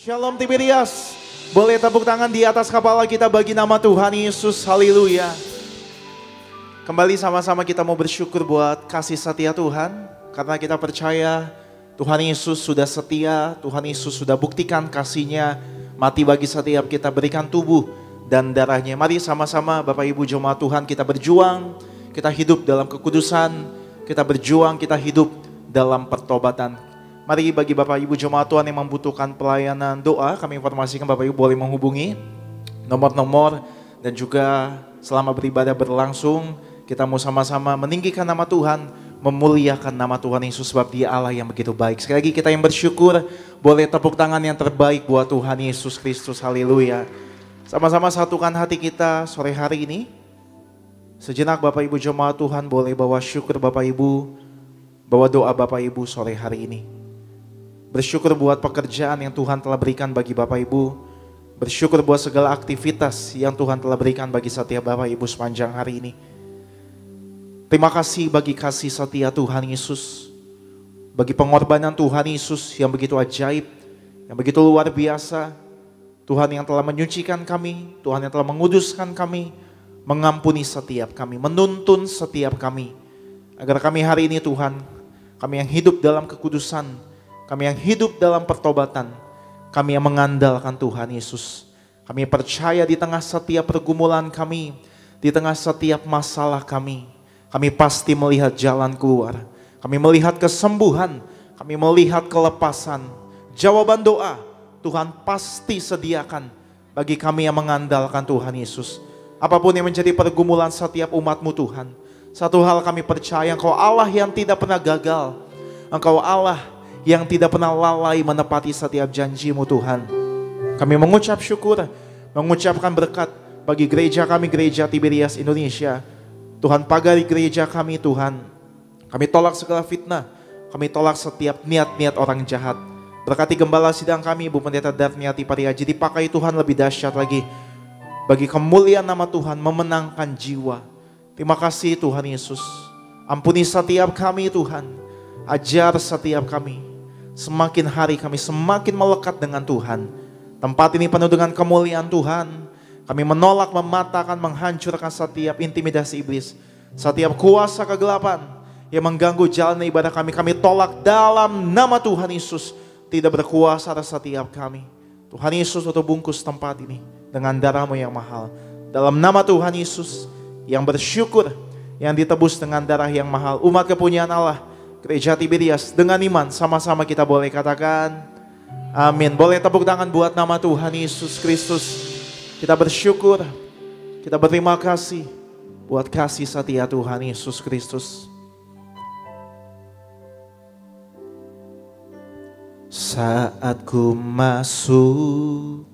Shalom Tiberias. Boleh tepuk tangan di atas kepala kita bagi nama Tuhan Yesus. Haleluya. Kembali sama-sama kita mau bersyukur buat kasih setia Tuhan. Karena kita percaya Tuhan Yesus sudah setia. Tuhan Yesus sudah buktikan kasih-Nya. Mati bagi setiap kita, berikan tubuh dan darah-Nya. Mari sama-sama Bapak Ibu jemaat Tuhan, kita berjuang. Kita hidup dalam kekudusan. Kita berjuang, kita hidup dalam pertobatan. Mari bagi Bapak Ibu jemaat Tuhan yang membutuhkan pelayanan doa, kami informasikan Bapak Ibu boleh menghubungi nomor-nomor, dan juga selama beribadah berlangsung kita mau sama-sama meninggikan nama Tuhan, memuliakan nama Tuhan Yesus sebab Dia Allah yang begitu baik. Sekali lagi kita yang bersyukur, boleh tepuk tangan yang terbaik buat Tuhan Yesus Kristus. Haleluya. Sama-sama satukan hati kita sore hari ini. Sejenak Bapak Ibu jemaat Tuhan boleh bawa syukur Bapak Ibu, bawa doa Bapak Ibu sore hari ini. Bersyukur buat pekerjaan yang Tuhan telah berikan bagi Bapak Ibu. Bersyukur buat segala aktivitas yang Tuhan telah berikan bagi setiap Bapak Ibu sepanjang hari ini. Terima kasih bagi kasih setia Tuhan Yesus. Bagi pengorbanan Tuhan Yesus yang begitu ajaib, yang begitu luar biasa. Tuhan yang telah menyucikan kami, Tuhan yang telah menguduskan kami, mengampuni setiap kami, menuntun setiap kami. Agar kami hari ini Tuhan, kami yang hidup dalam kekudusan, kami yang hidup dalam pertobatan, kami yang mengandalkan Tuhan Yesus. Kami percaya di tengah setiap pergumulan kami, di tengah setiap masalah kami pasti melihat jalan keluar. Kami melihat kesembuhan, kami melihat kelepasan. Jawaban doa Tuhan pasti sediakan bagi kami yang mengandalkan Tuhan Yesus. Apapun yang menjadi pergumulan setiap umat-Mu Tuhan, satu hal kami percaya, Engkau Allah yang tidak pernah gagal. Engkau Allah yang tidak pernah lalai menepati setiap janji-Mu Tuhan. Kami mengucap syukur, mengucapkan berkat bagi gereja kami, Gereja Tiberias Indonesia. Tuhan pagari gereja kami Tuhan. Kami tolak segala fitnah, kami tolak setiap niat-niat orang jahat. Berkati gembala sidang kami, Ibu Pendeta Darmiati Pariaji, dipakai Tuhan lebih dahsyat lagi. Bagi kemuliaan nama Tuhan, memenangkan jiwa. Terima kasih Tuhan Yesus. Ampuni setiap kami Tuhan. Ajar setiap kami. Semakin hari kami semakin melekat dengan Tuhan. Tempat ini penuh dengan kemuliaan Tuhan. Kami menolak, mematahkan, menghancurkan setiap intimidasi iblis. Setiap kuasa kegelapan yang mengganggu jalan ibadah kami, kami tolak dalam nama Tuhan Yesus. Tidak berkuasa atas setiap kami. Tuhan Yesus untuk bungkus tempat ini dengan darah-Mu yang mahal. Dalam nama Tuhan Yesus yang bersyukur, yang ditebus dengan darah yang mahal. Umat kepunyaan Allah, Gereja Tiberias, dengan iman sama-sama kita boleh katakan amin. Boleh tepuk tangan buat nama Tuhan Yesus Kristus. Kita bersyukur, kita berterima kasih buat kasih setia Tuhan Yesus Kristus. Saat ku masuk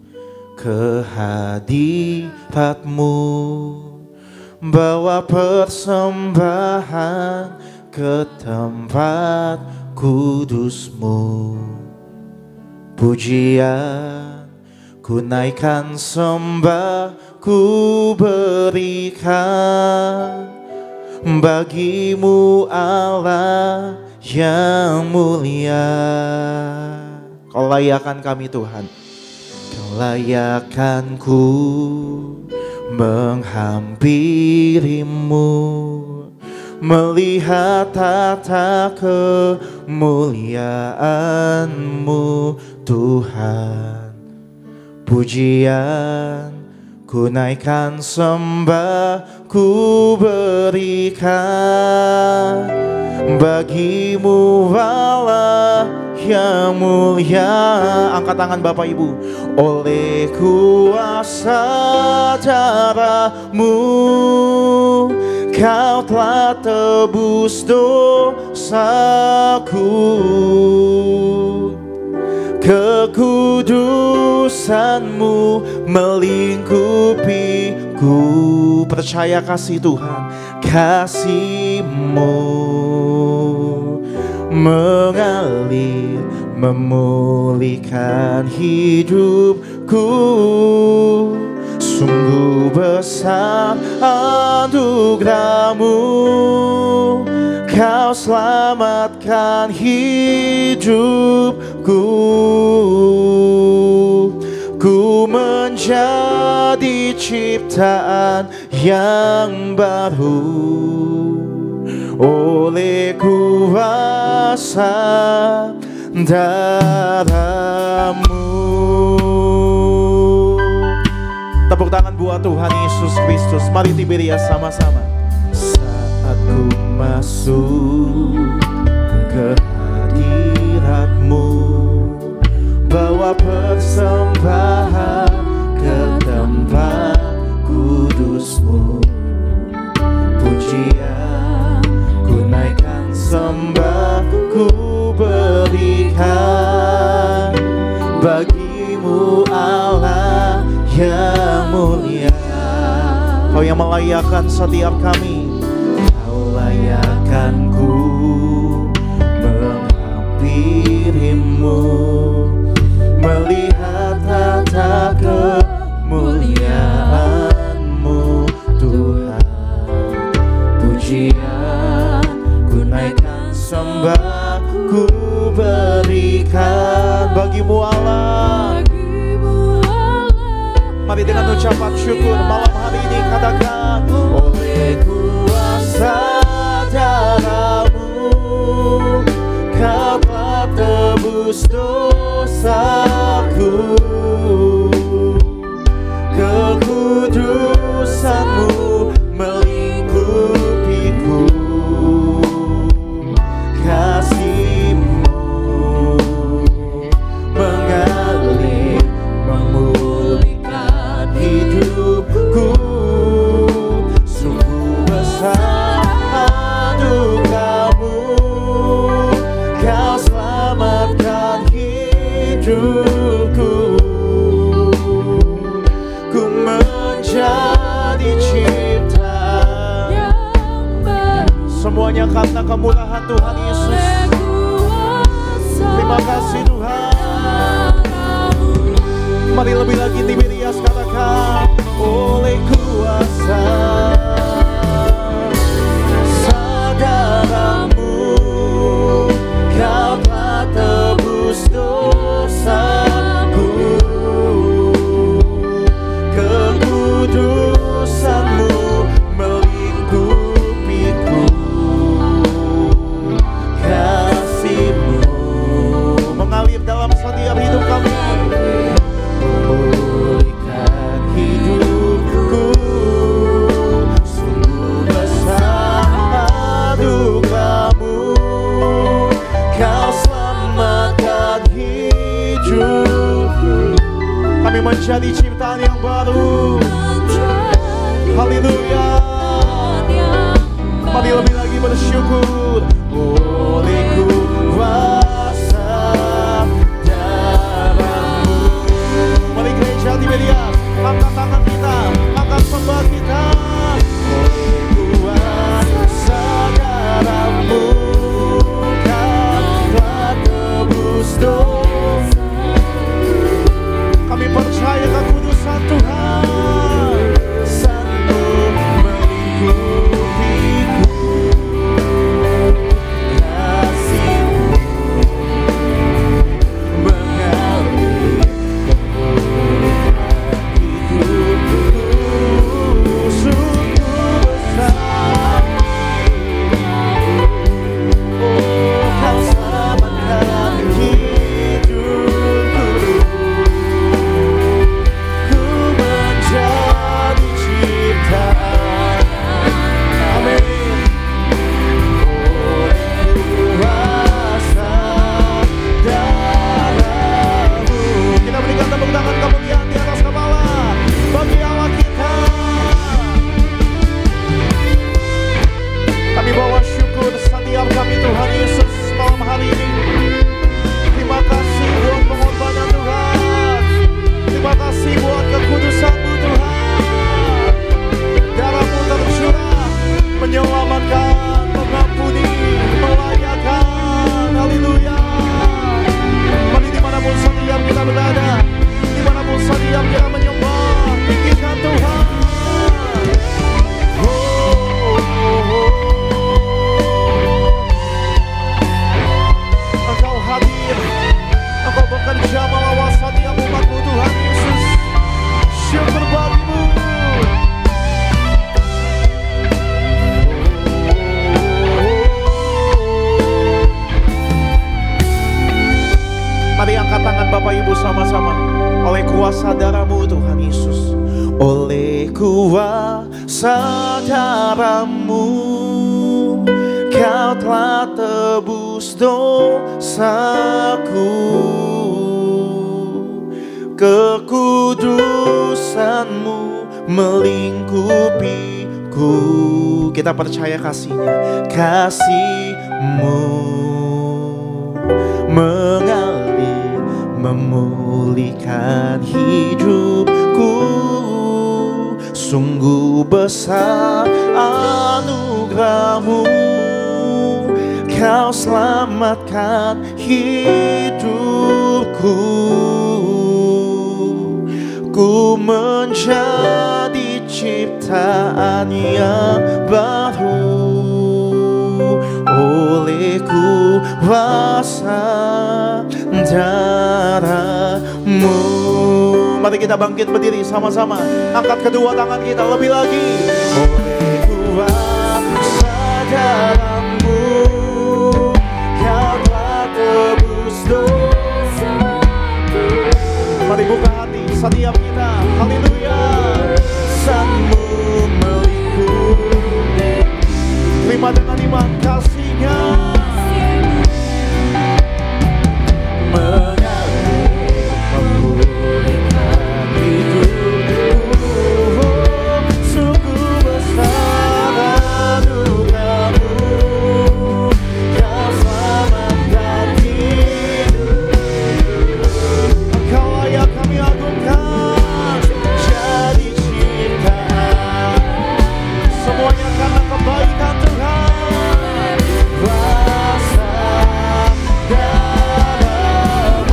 ke hadirat-Mu, bawa persembahan ke tempat kudus-Mu, pujian ku naikkan, sembah ku berikan bagi-Mu Allah yang mulia. Kau layakkan kami Tuhan, Kau layakkan ku menghampiri-Mu, melihat tata kemuliaan-Mu Tuhan. Pujian ku naikkan, sembah ku berikan bagi-Mu Allah yang mulia. Angkat tangan Bapak Ibu. Oleh kuasa darah-Mu Kau telah tebus dosaku, kekudusan-Mu melingkupiku. Percaya kasih Tuhan, kasih-Mu mengalir, memulihkan hidupku. Sungguh besar anugerah-Mu, Kau selamatkan hidupku. menjadi ciptaan yang baru oleh kuasa darah-Mu. Tepuk tangan buat Tuhan Yesus Kristus. Mari Tiberias sama-sama. Saat ku masuk ke hadirat-Mu, bawa persembahan ke tempat kudus-Mu, pujian ku naikkan, sembah ku berikan bagi-Mu Allah yang mulia. Kau yang melayakkan setiap kami, Kau layakkan ku menghampiri-Mu, melihat tata kemuliaan-Mu Tuhan. Pujian ku naikkan, sembah ku berikan bagi-Mu Allah. Mari dengan ucapan syukur malam hari ini katakan, oleh kuasa darah-Mu Kau telah tebus dosaku, kekudusan-Mu melingkupiku, kasih-Mu mengalir memulihkan hidupku. Sungguh besar anugerah-Mu, Kau selamatkan hidupku. Ku menjadi ciptaan yang baru, semuanya karena kemurahan Tuhan Yesus. Terima kasih Tuhan. Mari lebih lagi Tiberias katakan, oleh kuasa darah-Mu Kau telah tebus dosaku, kekudusan-Mu melingkupiku, kasih-Mu mengalir dalam setiap hidup kami, memulihkan hidupku. Sungguh besar anugerah-Mu, Kau selamatkan hidupku. Kami menjadi ciptaan yang baru. Haleluya. Mari lebih lagi bersyukur. Oleh kuasa darah-Mu. Mari gereja Tiberias, angkat tangan kita, angkat sembah kita. Oleh kuasa darah-Mu Kau telah tebus dosa. Kami percaya kekudusan Tuhan, Sang-Mu Bapak Ibu sama-sama. Oleh kuasa darah-Mu Tuhan Yesus, oleh kuasa darah-Mu, Kau telah tebus dosaku. Kekudusan-Mu melingkupiku. Kita percaya kasih-Nya, kasih-Mu mengalir, memulihkan hidupku. Sungguh besar anugerah-Mu, Kau selamatkan hidupku. Ku menjadi ciptaan yang baru oleh kuasa darah-Mu. Mari kita bangkit berdiri sama-sama. Angkat kedua tangan kita lebih lagi. Oleh kuasa darah-Mu, Kau telah tebus dosaku. Mari buka hati setiap kita. Haleluya. San-Mu melingkupi. Terima dengan iman kasih-Nya mengalir, memulihkan hidupku. Sungguh besar anugerah-Mu, Kau selamatkan hidupku. Engkau layak kami agungkan, jadi ciptaan semuanya karena kebaikan Tuhan. Kuasa darah-Mu,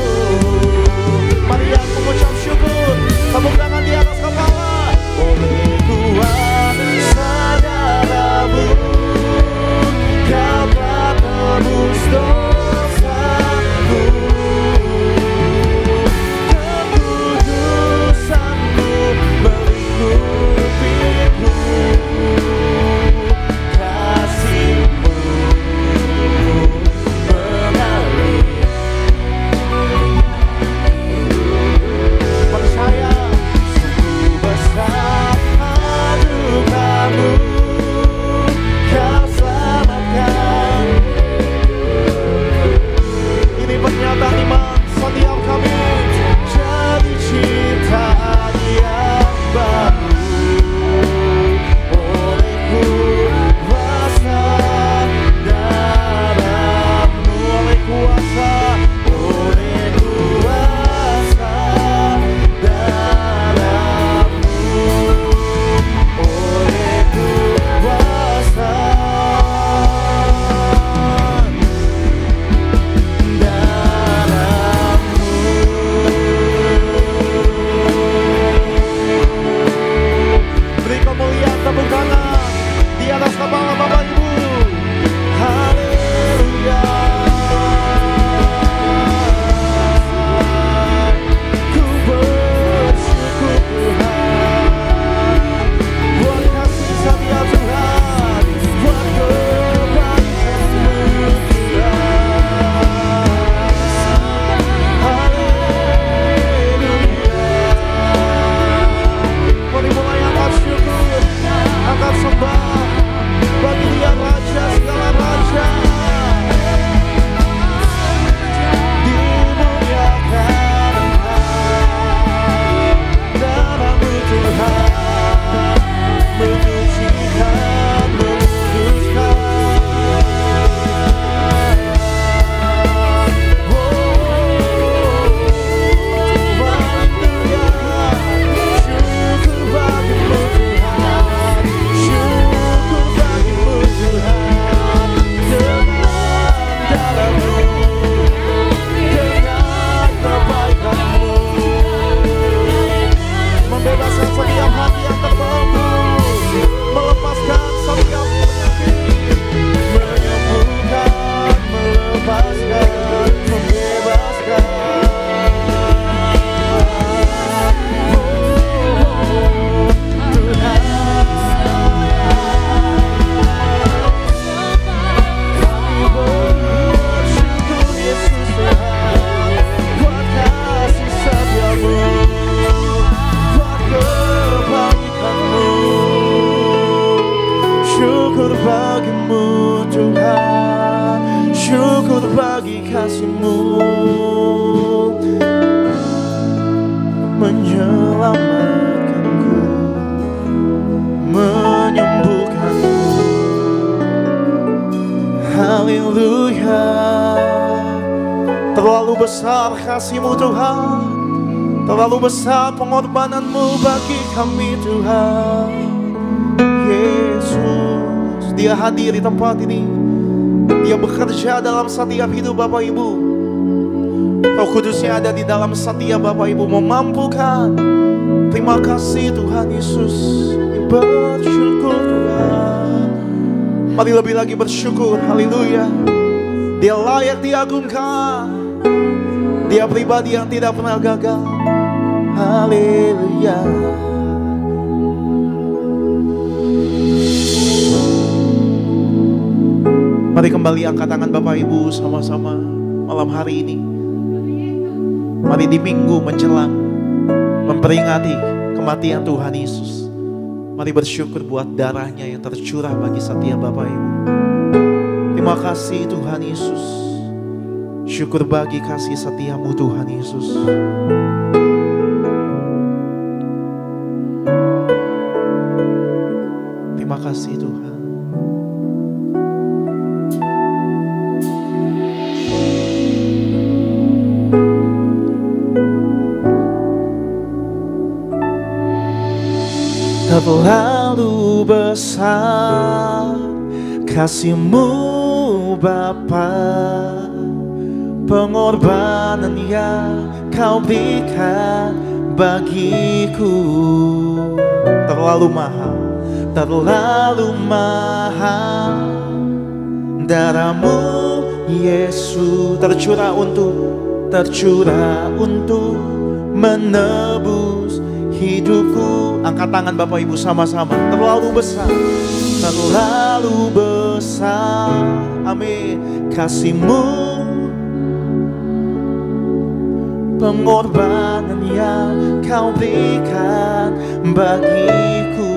Tuhan. Syukur bagi kasih-Mu menyelamatkanku, menyembuhkanku. Haleluya. Terlalu besar kasih-Mu Tuhan, terlalu besar pengorbanan-Mu bagi kami Tuhan. Yesus, Dia hadir di tempat ini. Dia bekerja dalam setiap hidup Bapak Ibu. Roh Kudusnya ada di dalam setiap Bapak Ibu, memampukan. Terima kasih Tuhan Yesus. Bersyukur Tuhan. Mari lebih lagi bersyukur. Haleluya. Dia layak diagungkan. Dia pribadi yang tidak pernah gagal. Haleluya. Mari kembali angkat tangan Bapak Ibu sama-sama malam hari ini. Mari di minggu menjelang memperingati kematian Tuhan Yesus, mari bersyukur buat darahnya yang tercurah bagi setiap Bapak Ibu. Terima kasih Tuhan Yesus. Syukur bagi kasih setia-Mu Tuhan Yesus. Terima kasih Tuhan. Terlalu besar kasih-Mu Bapa, pengorbanan yang Kau berikan bagiku. Terlalu mahal darah-Mu Yesus tercurah untuk menebus hidupku. Angkat tangan Bapak Ibu sama-sama. Terlalu besar, amin, kasih-Mu, pengorbanan yang Kau berikan bagiku.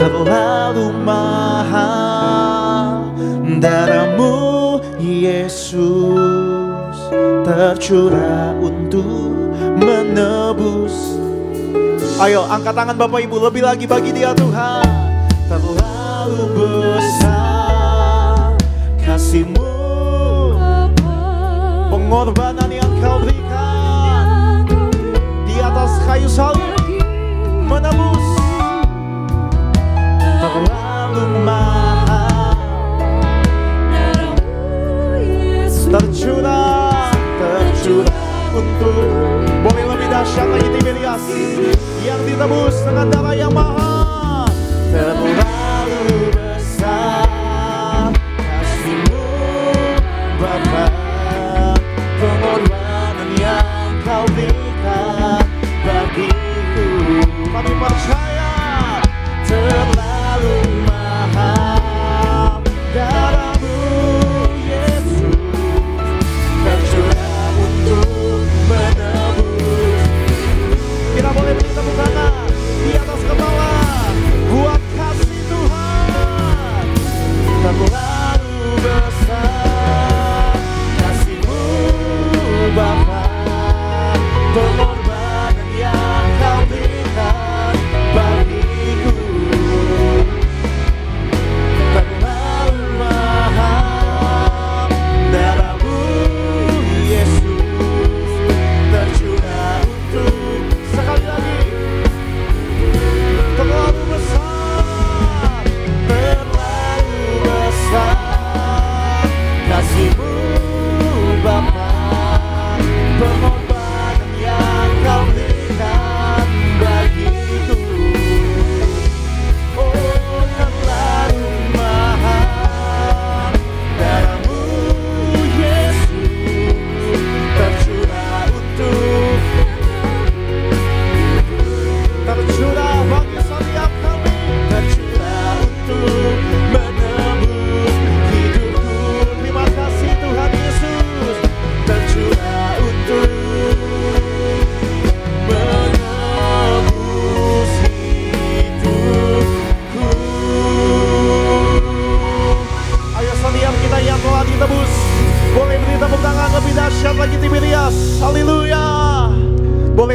Terlalu mahal darah-Mu Yesus tercurah untuk menebus. Ayo angkat tangan Bapak Ibu lebih lagi bagi Dia Tuhan. Terlalu besar kasih-Mu, pengorbanan yang Kau berikan di atas kayu salib menebus. Terlalu mahal tercurah untuk. Boleh lebih dahsyat lagi Tiberias yang ditebus dengan darah yang mahal. Terlalu besar kasih-Mu Bapa, pengorbanan yang Kau berikan bagiku. Kami percaya terlalu mahal darah-Mu Yesus tercurah untuk menebus. Kita boleh beri tepuk tangan di atas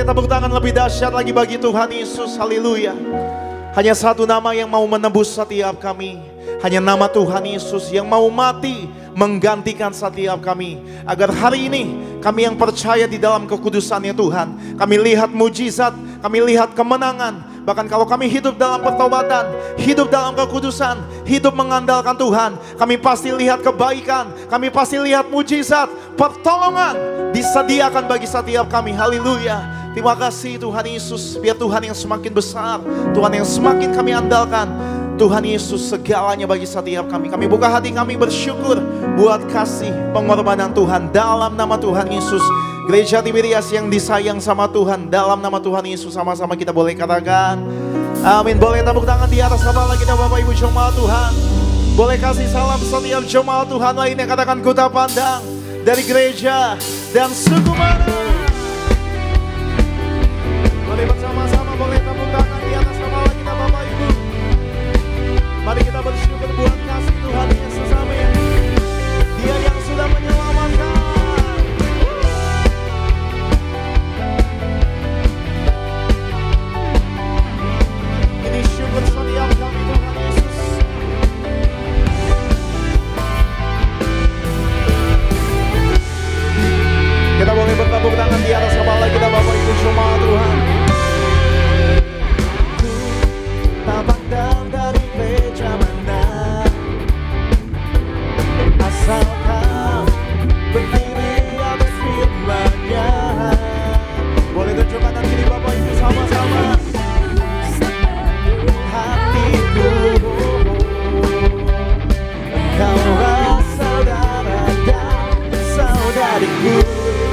tepuk tangan lebih dahsyat lagi bagi Tuhan Yesus. Haleluya. Hanya satu nama yang mau menebus setiap kami. Hanya nama Tuhan Yesus yang mau mati menggantikan setiap kami. Agar hari ini kami yang percaya di dalam kekudusannya Tuhan, kami lihat mujizat, kami lihat kemenangan. Bahkan kalau kami hidup dalam pertobatan, hidup dalam kekudusan, hidup mengandalkan Tuhan, kami pasti lihat kebaikan, kami pasti lihat mujizat, pertolongan disediakan bagi setiap kami. Haleluya. Terima kasih Tuhan Yesus. Biar Tuhan yang semakin besar, Tuhan yang semakin kami andalkan. Tuhan Yesus segalanya bagi setiap kami. Kami buka hati kami bersyukur buat kasih pengorbanan Tuhan dalam nama Tuhan Yesus. Gereja Tiberias yang disayang sama Tuhan, dalam nama Tuhan Yesus sama-sama kita boleh katakan amin. Boleh tepuk tangan di atas kepala kita Bapak Ibu jemaat Tuhan. Boleh kasih salam setiap jemaat Tuhan lainnya, katakan ku tak pandang dari gereja dan suku mana. Boleh bersama-sama, boleh tepuk tangan di atas kepala kita Bapak Ibu. Mari kita bersyukur buat kasih Tuhan Yesus, amin. Dia yang sudah menyelamatkan. Ini syukur setiap kami Tuhan Yesus. Kita boleh bertepuk tangan di atas kepala kita Bapak Ibu jemaat Tuhan. Tak pandang dari gereja mana, asal kau berdiri atas firman-Nya. Boleh tunjukkan tangan kiri Bapak Ibu sama-sama. Hatiku, kaulah saudara dan saudariku.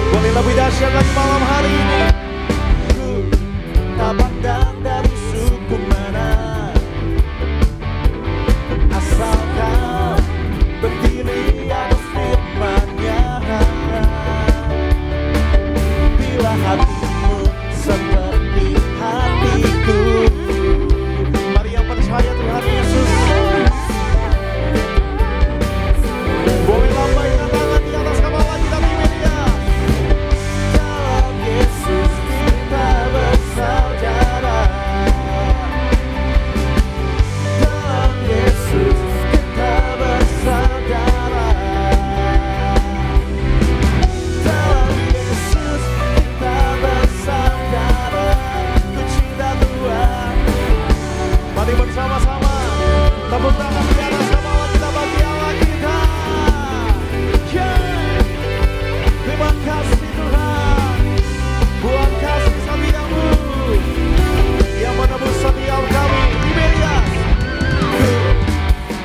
Boleh lebih dahsyat lagi malam hari ini. Ku tak pandang dari suku mana, asal kau berdiri atas firman-Nya. Bila hatimu seperti hatiku, mari yang percaya Tuhan Yesus. Boleh lambaikan tangan di atas kepala kita di media. Dalam Yesus kita bersaudara. Dalam Yesus kita bersaudara. Dalam Yesus kita bersaudara. Ku cinta Tuhan. Mari bersama-sama tepuk tangan di atas kepala kita bagi Allah kita. Yeah. Terima kasih Tuhan buat kasih setiamu yang menebus setiap kami. Tiberias.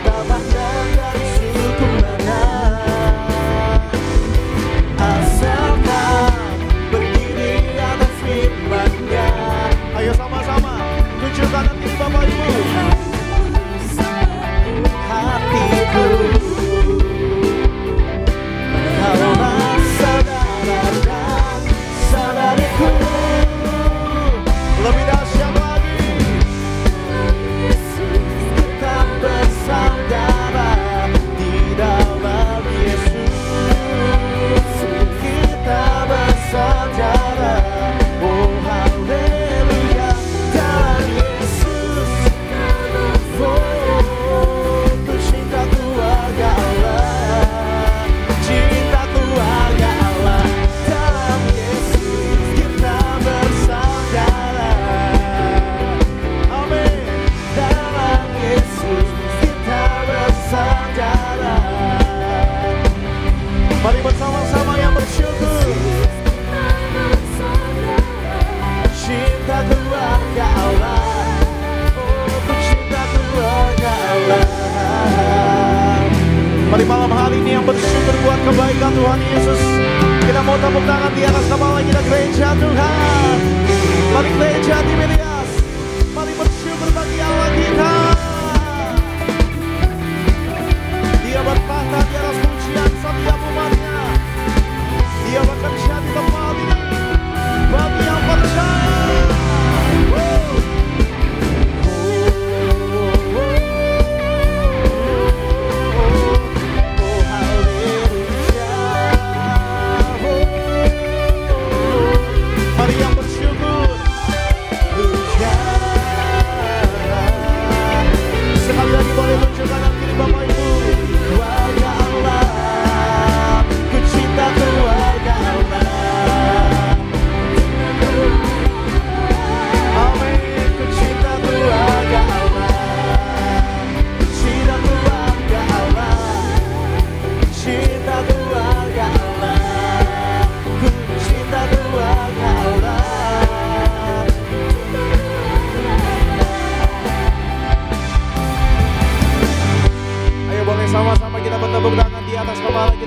Tak pandang dari suku mana, asal kau berdiri atas firman-Nya. Ayo sama-sama tunjukkan nanti Bapak Ibu. Hatiku, kaulah saudara dan saudariku. Lebih dahsyat lagi, kita bersaudara di dalam Yesus. Kita bersaudara, oh haleluya, dalam Yesus. Oh, ku cinta keluarga Allah, cinta keluarga Allah. Dalam Yesus kita bersaudara, amin. Dalam Yesus kita bersaudara. Mari bersama-sama yang bersyukur. Cinta keluarga Allah, oh ku cinta keluarga Allah. Mari malam hari ini yang bersyukur buat kebaikan Tuhan Yesus. Kita mau tepuk tangan di atas kepala kita gereja Tuhan. Mari gereja Tiberias, mari bersyukur bagi Allah kita. Dia bertahta di atas pujian setiap umatnya. Dia bekerja di tempat ini bagi yang percaya. Mari yang bersyukur.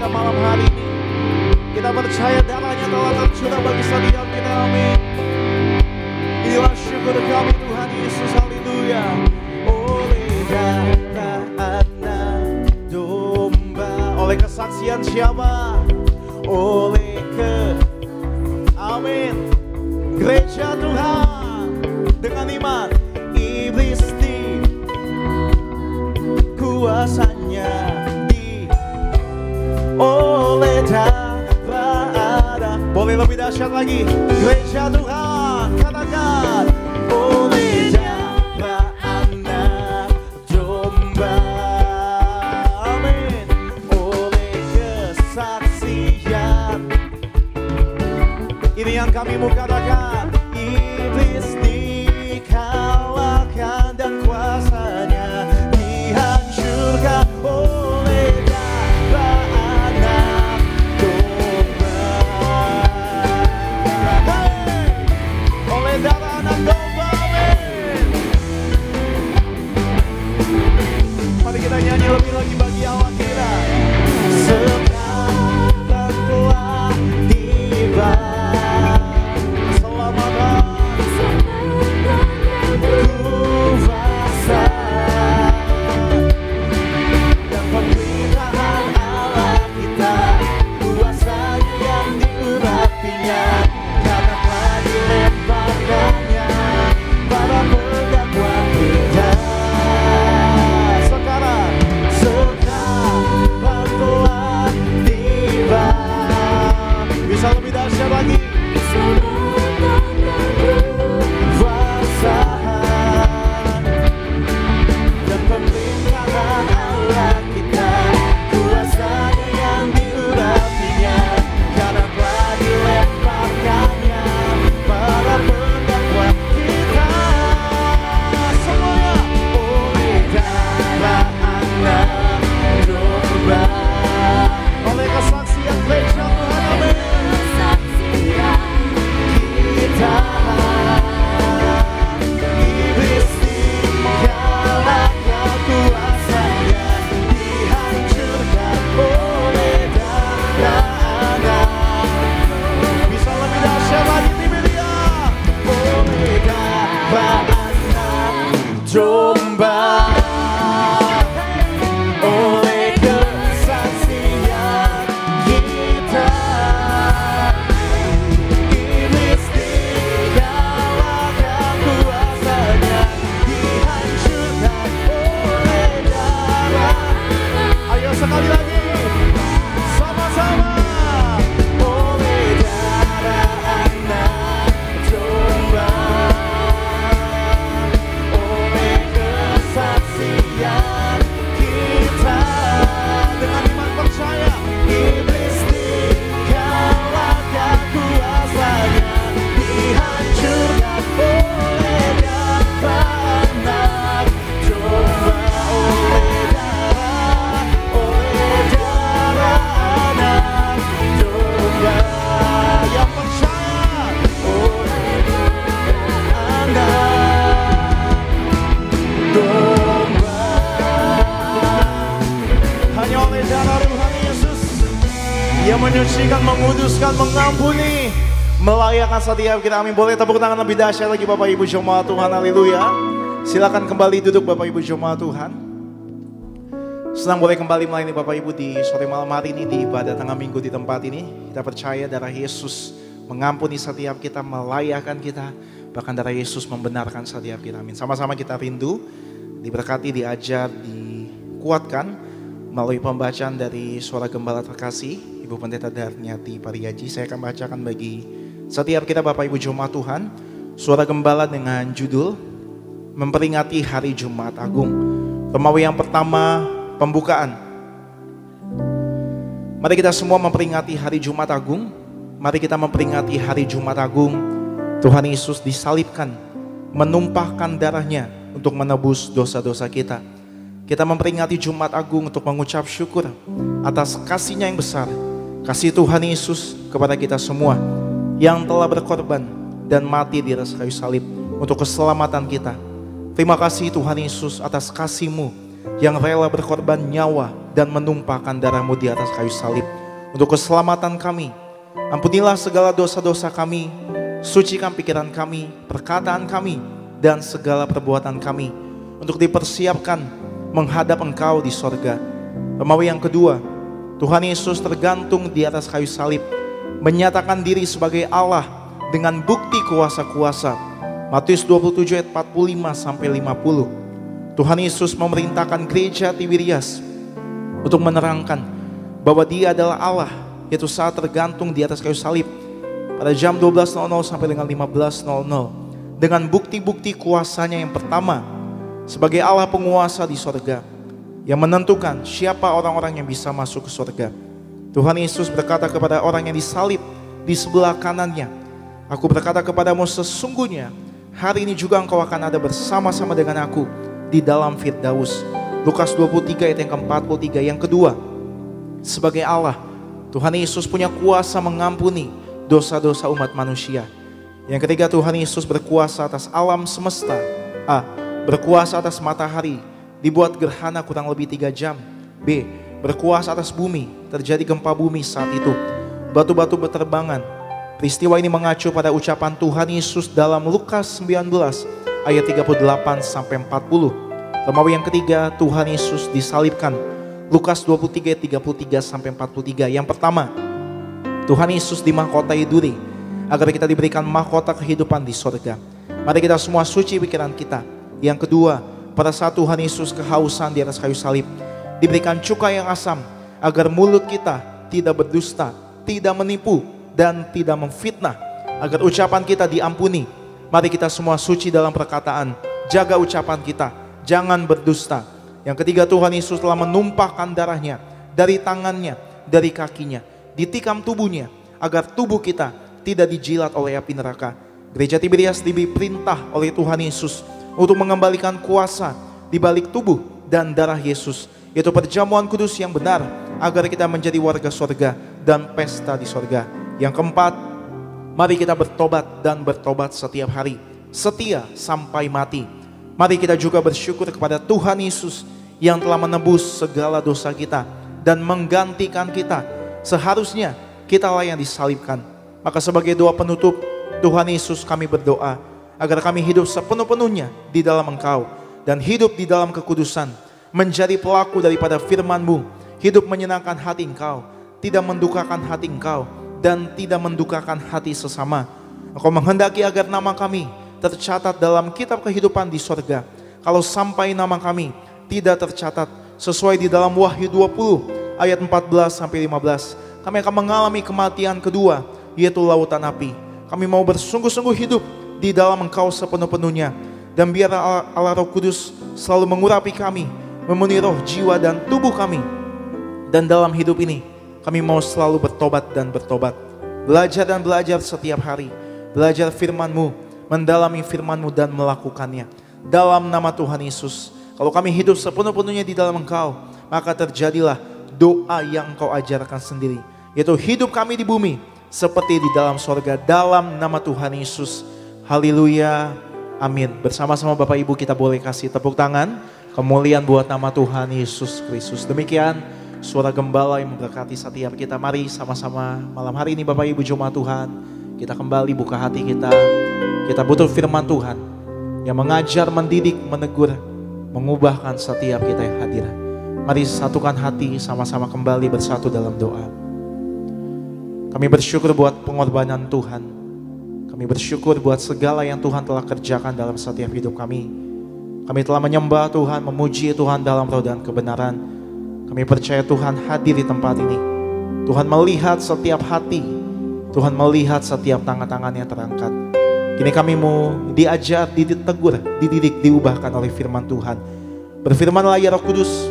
pada malam hari ini. Kita percaya darahnya telah tercurah bagi setiap kita, amin. Inilah syukur kami Tuhan Yesus, haleluya. Oleh darah anak domba, oleh kesaksian siapa? Oleh amin, gereja Tuhan dengan iman, iblis di kuasanya oleh darah anak. Boleh lebih dahsyat lagi, gereja Tuhan, katakan oleh darah anak domba, amin. Oleh kesaksian, ini yang kami mau katakan, iblis dikalahkan dan kuasanya dihancurkan oleh darah anak domba. Hey! Oleh darah anak domba, amin. Mari kita nyanyi lebih lagi bagi Allah kita. Sekarang telah tiba menyucikan, menguduskan, mengampuni, melayakkan setiap kita, amin. Boleh tepuk tangan lebih dahsyat lagi Bapak Ibu jemaat Tuhan, haleluya. Silakan kembali duduk Bapak Ibu jemaat Tuhan. Senang boleh kembali melayani Bapak Ibu di sore malam hari ini di ibadah tengah minggu di tempat ini. Kita percaya darah Yesus mengampuni setiap kita, melayakkan kita, bahkan darah Yesus membenarkan setiap kita, amin. Sama-sama kita rindu, diberkati, diajar, dikuatkan melalui pembacaan dari suara gembala terkasih Ibu Pendeta Darniati Pariyaji. Saya akan bacakan bagi setiap kita Bapak Ibu jemaat Tuhan suara gembala dengan judul Memperingati Hari Jumat Agung. Romawi yang pertama, pembukaan. Mari kita semua memperingati Hari Jumat Agung. Mari kita memperingati Hari Jumat Agung. Tuhan Yesus disalibkan, menumpahkan darahnya untuk menebus dosa-dosa kita. Kita memperingati Jumat Agung untuk mengucap syukur atas kasih-Nya yang besar, kasih Tuhan Yesus kepada kita semua yang telah berkorban dan mati di atas kayu salib untuk keselamatan kita. Terima kasih Tuhan Yesus atas kasih-Mu yang rela berkorban nyawa dan menumpahkan darah-Mu di atas kayu salib untuk keselamatan kami. Ampunilah segala dosa-dosa kami, sucikan pikiran kami, perkataan kami, dan segala perbuatan kami untuk dipersiapkan menghadap Engkau di sorga. Romawi yang kedua, Tuhan Yesus tergantung di atas kayu salib, menyatakan diri sebagai Allah dengan bukti kuasa-kuasa. Matius 27 ayat 45-50. Tuhan Yesus memerintahkan gereja Tiberias untuk menerangkan bahwa Dia adalah Allah, yaitu saat tergantung di atas kayu salib pada jam 12.00 sampai dengan 15.00 dengan bukti-bukti kuasanya. Yang pertama, sebagai Allah penguasa di sorga yang menentukan siapa orang-orang yang bisa masuk ke sorga. Tuhan Yesus berkata kepada orang yang disalib di sebelah kanannya, "Aku berkata kepadamu, sesungguhnya hari ini juga engkau akan ada bersama-sama dengan aku di dalam Firdaus." Lukas 23 ayat yang ke-43. Yang kedua, sebagai Allah, Tuhan Yesus punya kuasa mengampuni dosa-dosa umat manusia. Yang ketiga, Tuhan Yesus berkuasa atas alam semesta. Berkuasa atas matahari, dibuat gerhana kurang lebih 3 jam. B. Berkuasa atas bumi, terjadi gempa bumi saat itu, batu-batu berterbangan. Peristiwa ini mengacu pada ucapan Tuhan Yesus dalam Lukas 19 ayat 38-40. Romawi yang ketiga, Tuhan Yesus disalibkan. Lukas 23 ayat 33-43. Yang pertama, Tuhan Yesus dimahkotai duri agar kita diberikan mahkota kehidupan di sorga. Mari kita semua suci pikiran kita. Yang kedua, pada saat Tuhan Yesus kehausan di atas kayu salib, diberikan cuka yang asam agar mulut kita tidak berdusta, tidak menipu, dan tidak memfitnah, agar ucapan kita diampuni. Mari kita semua suci dalam perkataan, jaga ucapan kita, jangan berdusta. Yang ketiga, Tuhan Yesus telah menumpahkan darahnya dari tangannya, dari kakinya, ditikam tubuhnya, agar tubuh kita tidak dijilat oleh api neraka. Gereja Tiberias diberi perintah oleh Tuhan Yesus untuk mengembalikan kuasa di balik tubuh dan darah Yesus, yaitu perjamuan kudus yang benar, agar kita menjadi warga sorga dan pesta di sorga. Yang keempat, mari kita bertobat dan bertobat setiap hari, setia sampai mati. Mari kita juga bersyukur kepada Tuhan Yesus yang telah menebus segala dosa kita dan menggantikan kita. Seharusnya kitalah yang disalibkan. Maka sebagai doa penutup, Tuhan Yesus, kami berdoa agar kami hidup sepenuh-penuhnya di dalam Engkau dan hidup di dalam kekudusan, menjadi pelaku daripada firman-Mu, hidup menyenangkan hati Engkau, tidak mendukakan hati Engkau, dan tidak mendukakan hati sesama. Engkau menghendaki agar nama kami tercatat dalam kitab kehidupan di sorga. Kalau sampai nama kami tidak tercatat sesuai di dalam Wahyu 20 ayat 14-15, kami akan mengalami kematian kedua, yaitu lautan api. Kami mau bersungguh-sungguh hidup di dalam Engkau sepenuh-penuhnya, dan biar Allah Roh Kudus selalu mengurapi kami, memenuhi roh, jiwa, dan tubuh kami. Dan dalam hidup ini kami mau selalu bertobat dan bertobat, belajar dan belajar setiap hari, belajar firman-Mu, mendalami firman-Mu dan melakukannya. Dalam nama Tuhan Yesus, kalau kami hidup sepenuh-penuhnya di dalam Engkau, maka terjadilah doa yang Engkau ajarkan sendiri, yaitu hidup kami di bumi seperti di dalam sorga. Dalam nama Tuhan Yesus, haleluya, amin. Bersama-sama Bapak Ibu kita boleh kasih tepuk tangan kemuliaan buat nama Tuhan Yesus Kristus. Demikian suara gembala yang memberkati setiap kita. Mari sama-sama malam hari ini Bapak Ibu jemaat Tuhan, kita kembali buka hati kita. Kita butuh firman Tuhan yang mengajar, mendidik, menegur, mengubahkan setiap kita yang hadir. Mari satukan hati, sama-sama kembali bersatu dalam doa. Kami bersyukur buat pengorbanan Tuhan. Kami bersyukur buat segala yang Tuhan telah kerjakan dalam setiap hidup kami. Kami telah menyembah Tuhan, memuji Tuhan dalam roh dan kebenaran. Kami percaya Tuhan hadir di tempat ini. Tuhan melihat setiap hati. Tuhan melihat setiap tangan-tangan yang terangkat. Kini kami mau diajar, ditegur, dididik, diubahkan oleh firman Tuhan. Berfirmanlah ya Roh Kudus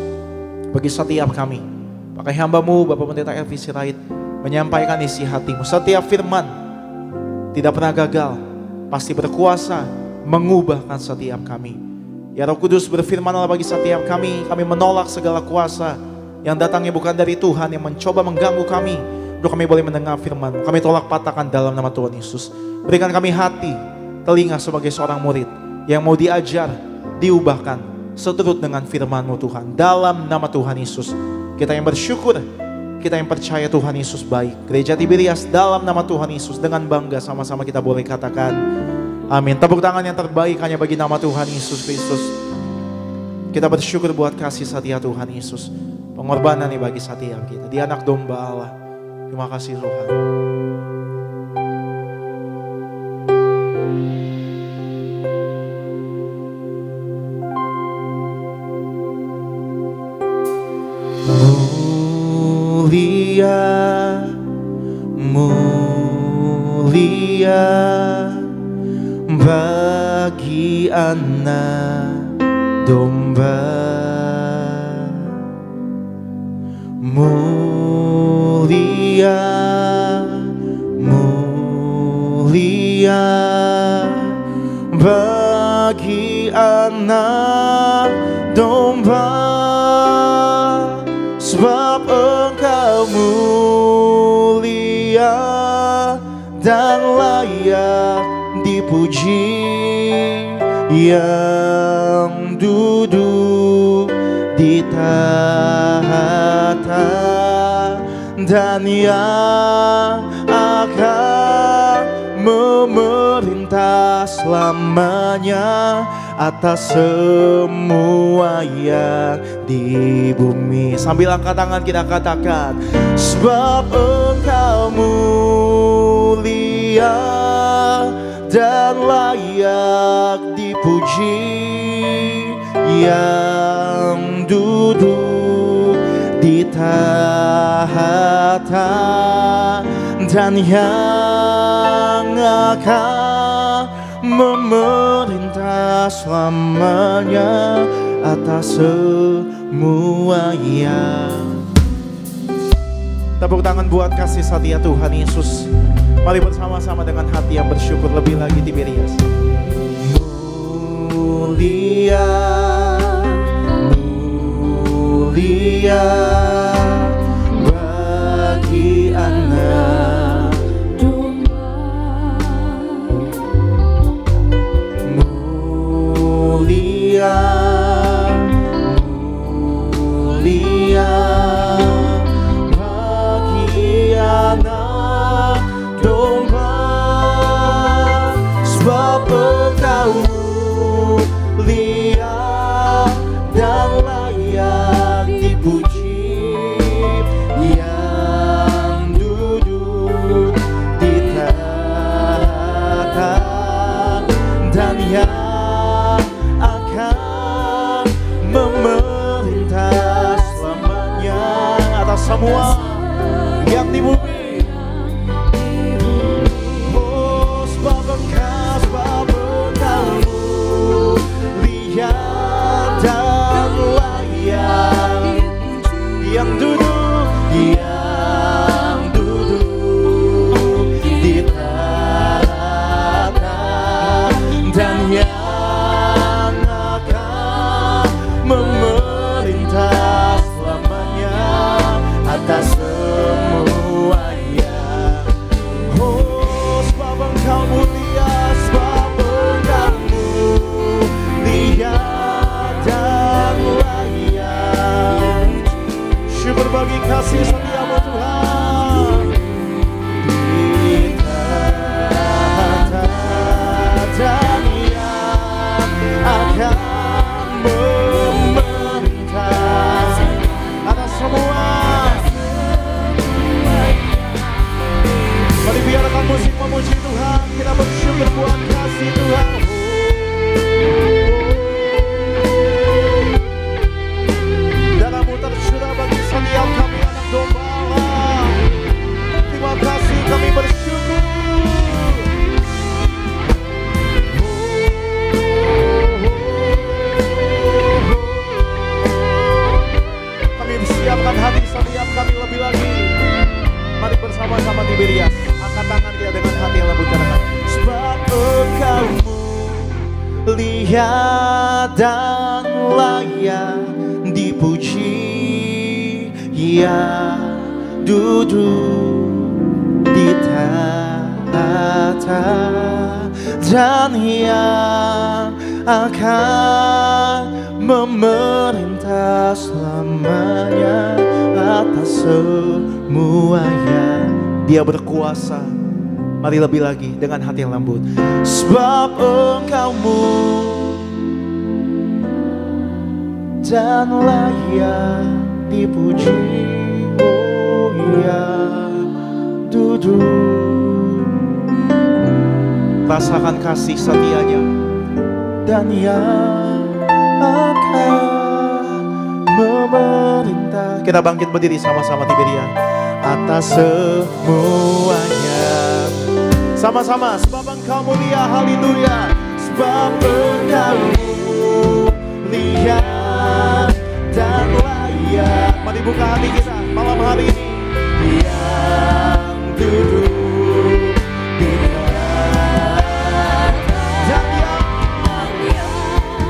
bagi setiap kami. Pakai hamba-Mu Bapak Pendeta Elvi Sirait menyampaikan isi hati-Mu. Setiap firman tidak pernah gagal, pasti berkuasa mengubahkan setiap kami. Ya Roh Kudus, berfirmanlah bagi setiap kami. Kami menolak segala kuasa yang datangnya bukan dari Tuhan, yang mencoba mengganggu kami untuk kami boleh mendengar firman-Mu. Kami tolak patahkan dalam nama Tuhan Yesus. Berikan kami hati, telinga sebagai seorang murid yang mau diajar, diubahkan seturut dengan firman-Mu Tuhan. Dalam nama Tuhan Yesus, Kita yang bersyukur, kita yang percaya Tuhan Yesus baik. Gereja Tiberias dalam nama Tuhan Yesus dengan bangga sama-sama kita boleh katakan amin. Tepuk tangan yang terbaik hanya bagi nama Tuhan Yesus Kristus. Kita bersyukur buat kasih setia Tuhan Yesus. Pengorbanan nih bagi setiap kita. Dia anak domba Allah. Terima kasih Tuhan. Mulia, mulia bagi anak domba. Mulia, mulia bagi anak domba. Sebab Engkau mulia dan layak dipuji, yang duduk di tahta dan yang akan memerintah selamanya atas semua yang di bumi. Sambil angkat tangan kita katakan, sebab Engkau mulia dan layak dipuji, yang duduk di tahta dan yang akan memerintah selamanya atas semua yang. Tepuk tangan buat kasih setia Tuhan Yesus. Mari bersama-sama dengan hati yang bersyukur lebih lagi Tiberias. Mulia, mulia bagi anak domba. Mulia, mulia bagi anak domba. Sebab Engkau mulia dan layak dipuji, yang duduk di tahta dan yang akan memerintah selamanya atas semua yang di bumi. Oh, sebab Engkau mulia dan layak yang duduk di tahta dan yang akan memerintah selamanya atas semua yang. Oh, sebab Engkau mulia, sebab Engkau mulia dan layak. Syukur bagi kasih setiamu Tuhan. Di tahta dan yang akan memerintah atas semua. Mari biarkan musik memuji Tuhan. Kita bersyukur buat kasih Tuhan. Darahmu tercurah bagi setiap kami anak domba Allah. Terima kasih kami bersyukur. Kami siapkan hati setiap kami lebih lagi. Mari bersama-sama Tiberias, angkat tangan kita dengan hati yang lembut katakan, sebab Engkau mulia dan layak dipuji, yang duduk di tahta dan yang akan memerintah selamanya atas semuanya. Dia berkuasa. Mari lebih lagi dengan hati yang lembut. Sebab Engkau-Mu dan layak dipuji. Oh ya, duduk, rasakan kasih setianya, dan yang akan memerintah. Kita bangkit berdiri sama-sama Tiberia. Atas semuanya, sama-sama. Sebab Engkau mulia, haleluya. Sebab Engkau mulia dan layak. Mari buka hati kita malam hari ini. Yang duduk di atas dan yang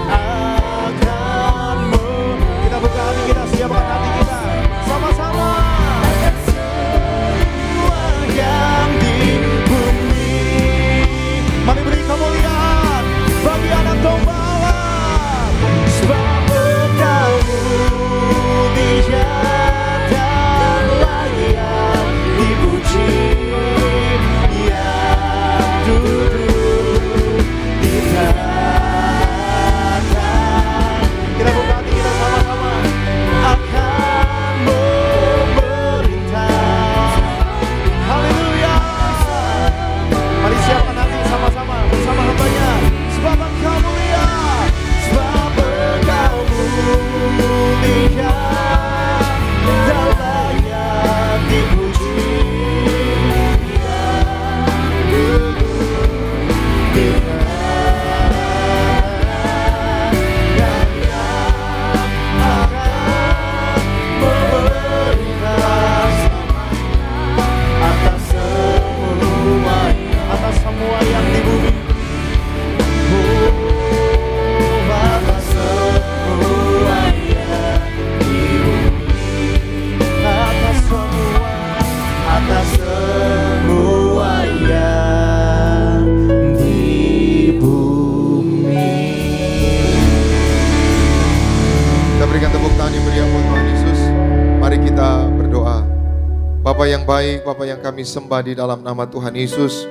akan kita buka hati kita, siapkan hati kita sama-sama. Yang di bumi, mari beri kemuliaan bagi anak domba Allah. Sebab Engkau mulia dan layak dipuji. Yang duduk di tahta, kita buka hati kita sama-sama, akan memerintah. Haleluya. Mari siapkan hati sama-sama bersama hambanya. Sebab Engkau mulia, sebab Engkau mulia dan layak dipuji. Atas semua yang di bumi, atas semua yang di bumi, atas semua yang di bumi. Kita berikan tepuk tangan yang meriah buat Tuhan Yesus. Mari kita berdoa. Bapa yang baik, Bapa yang kami sembah di dalam nama Tuhan Yesus.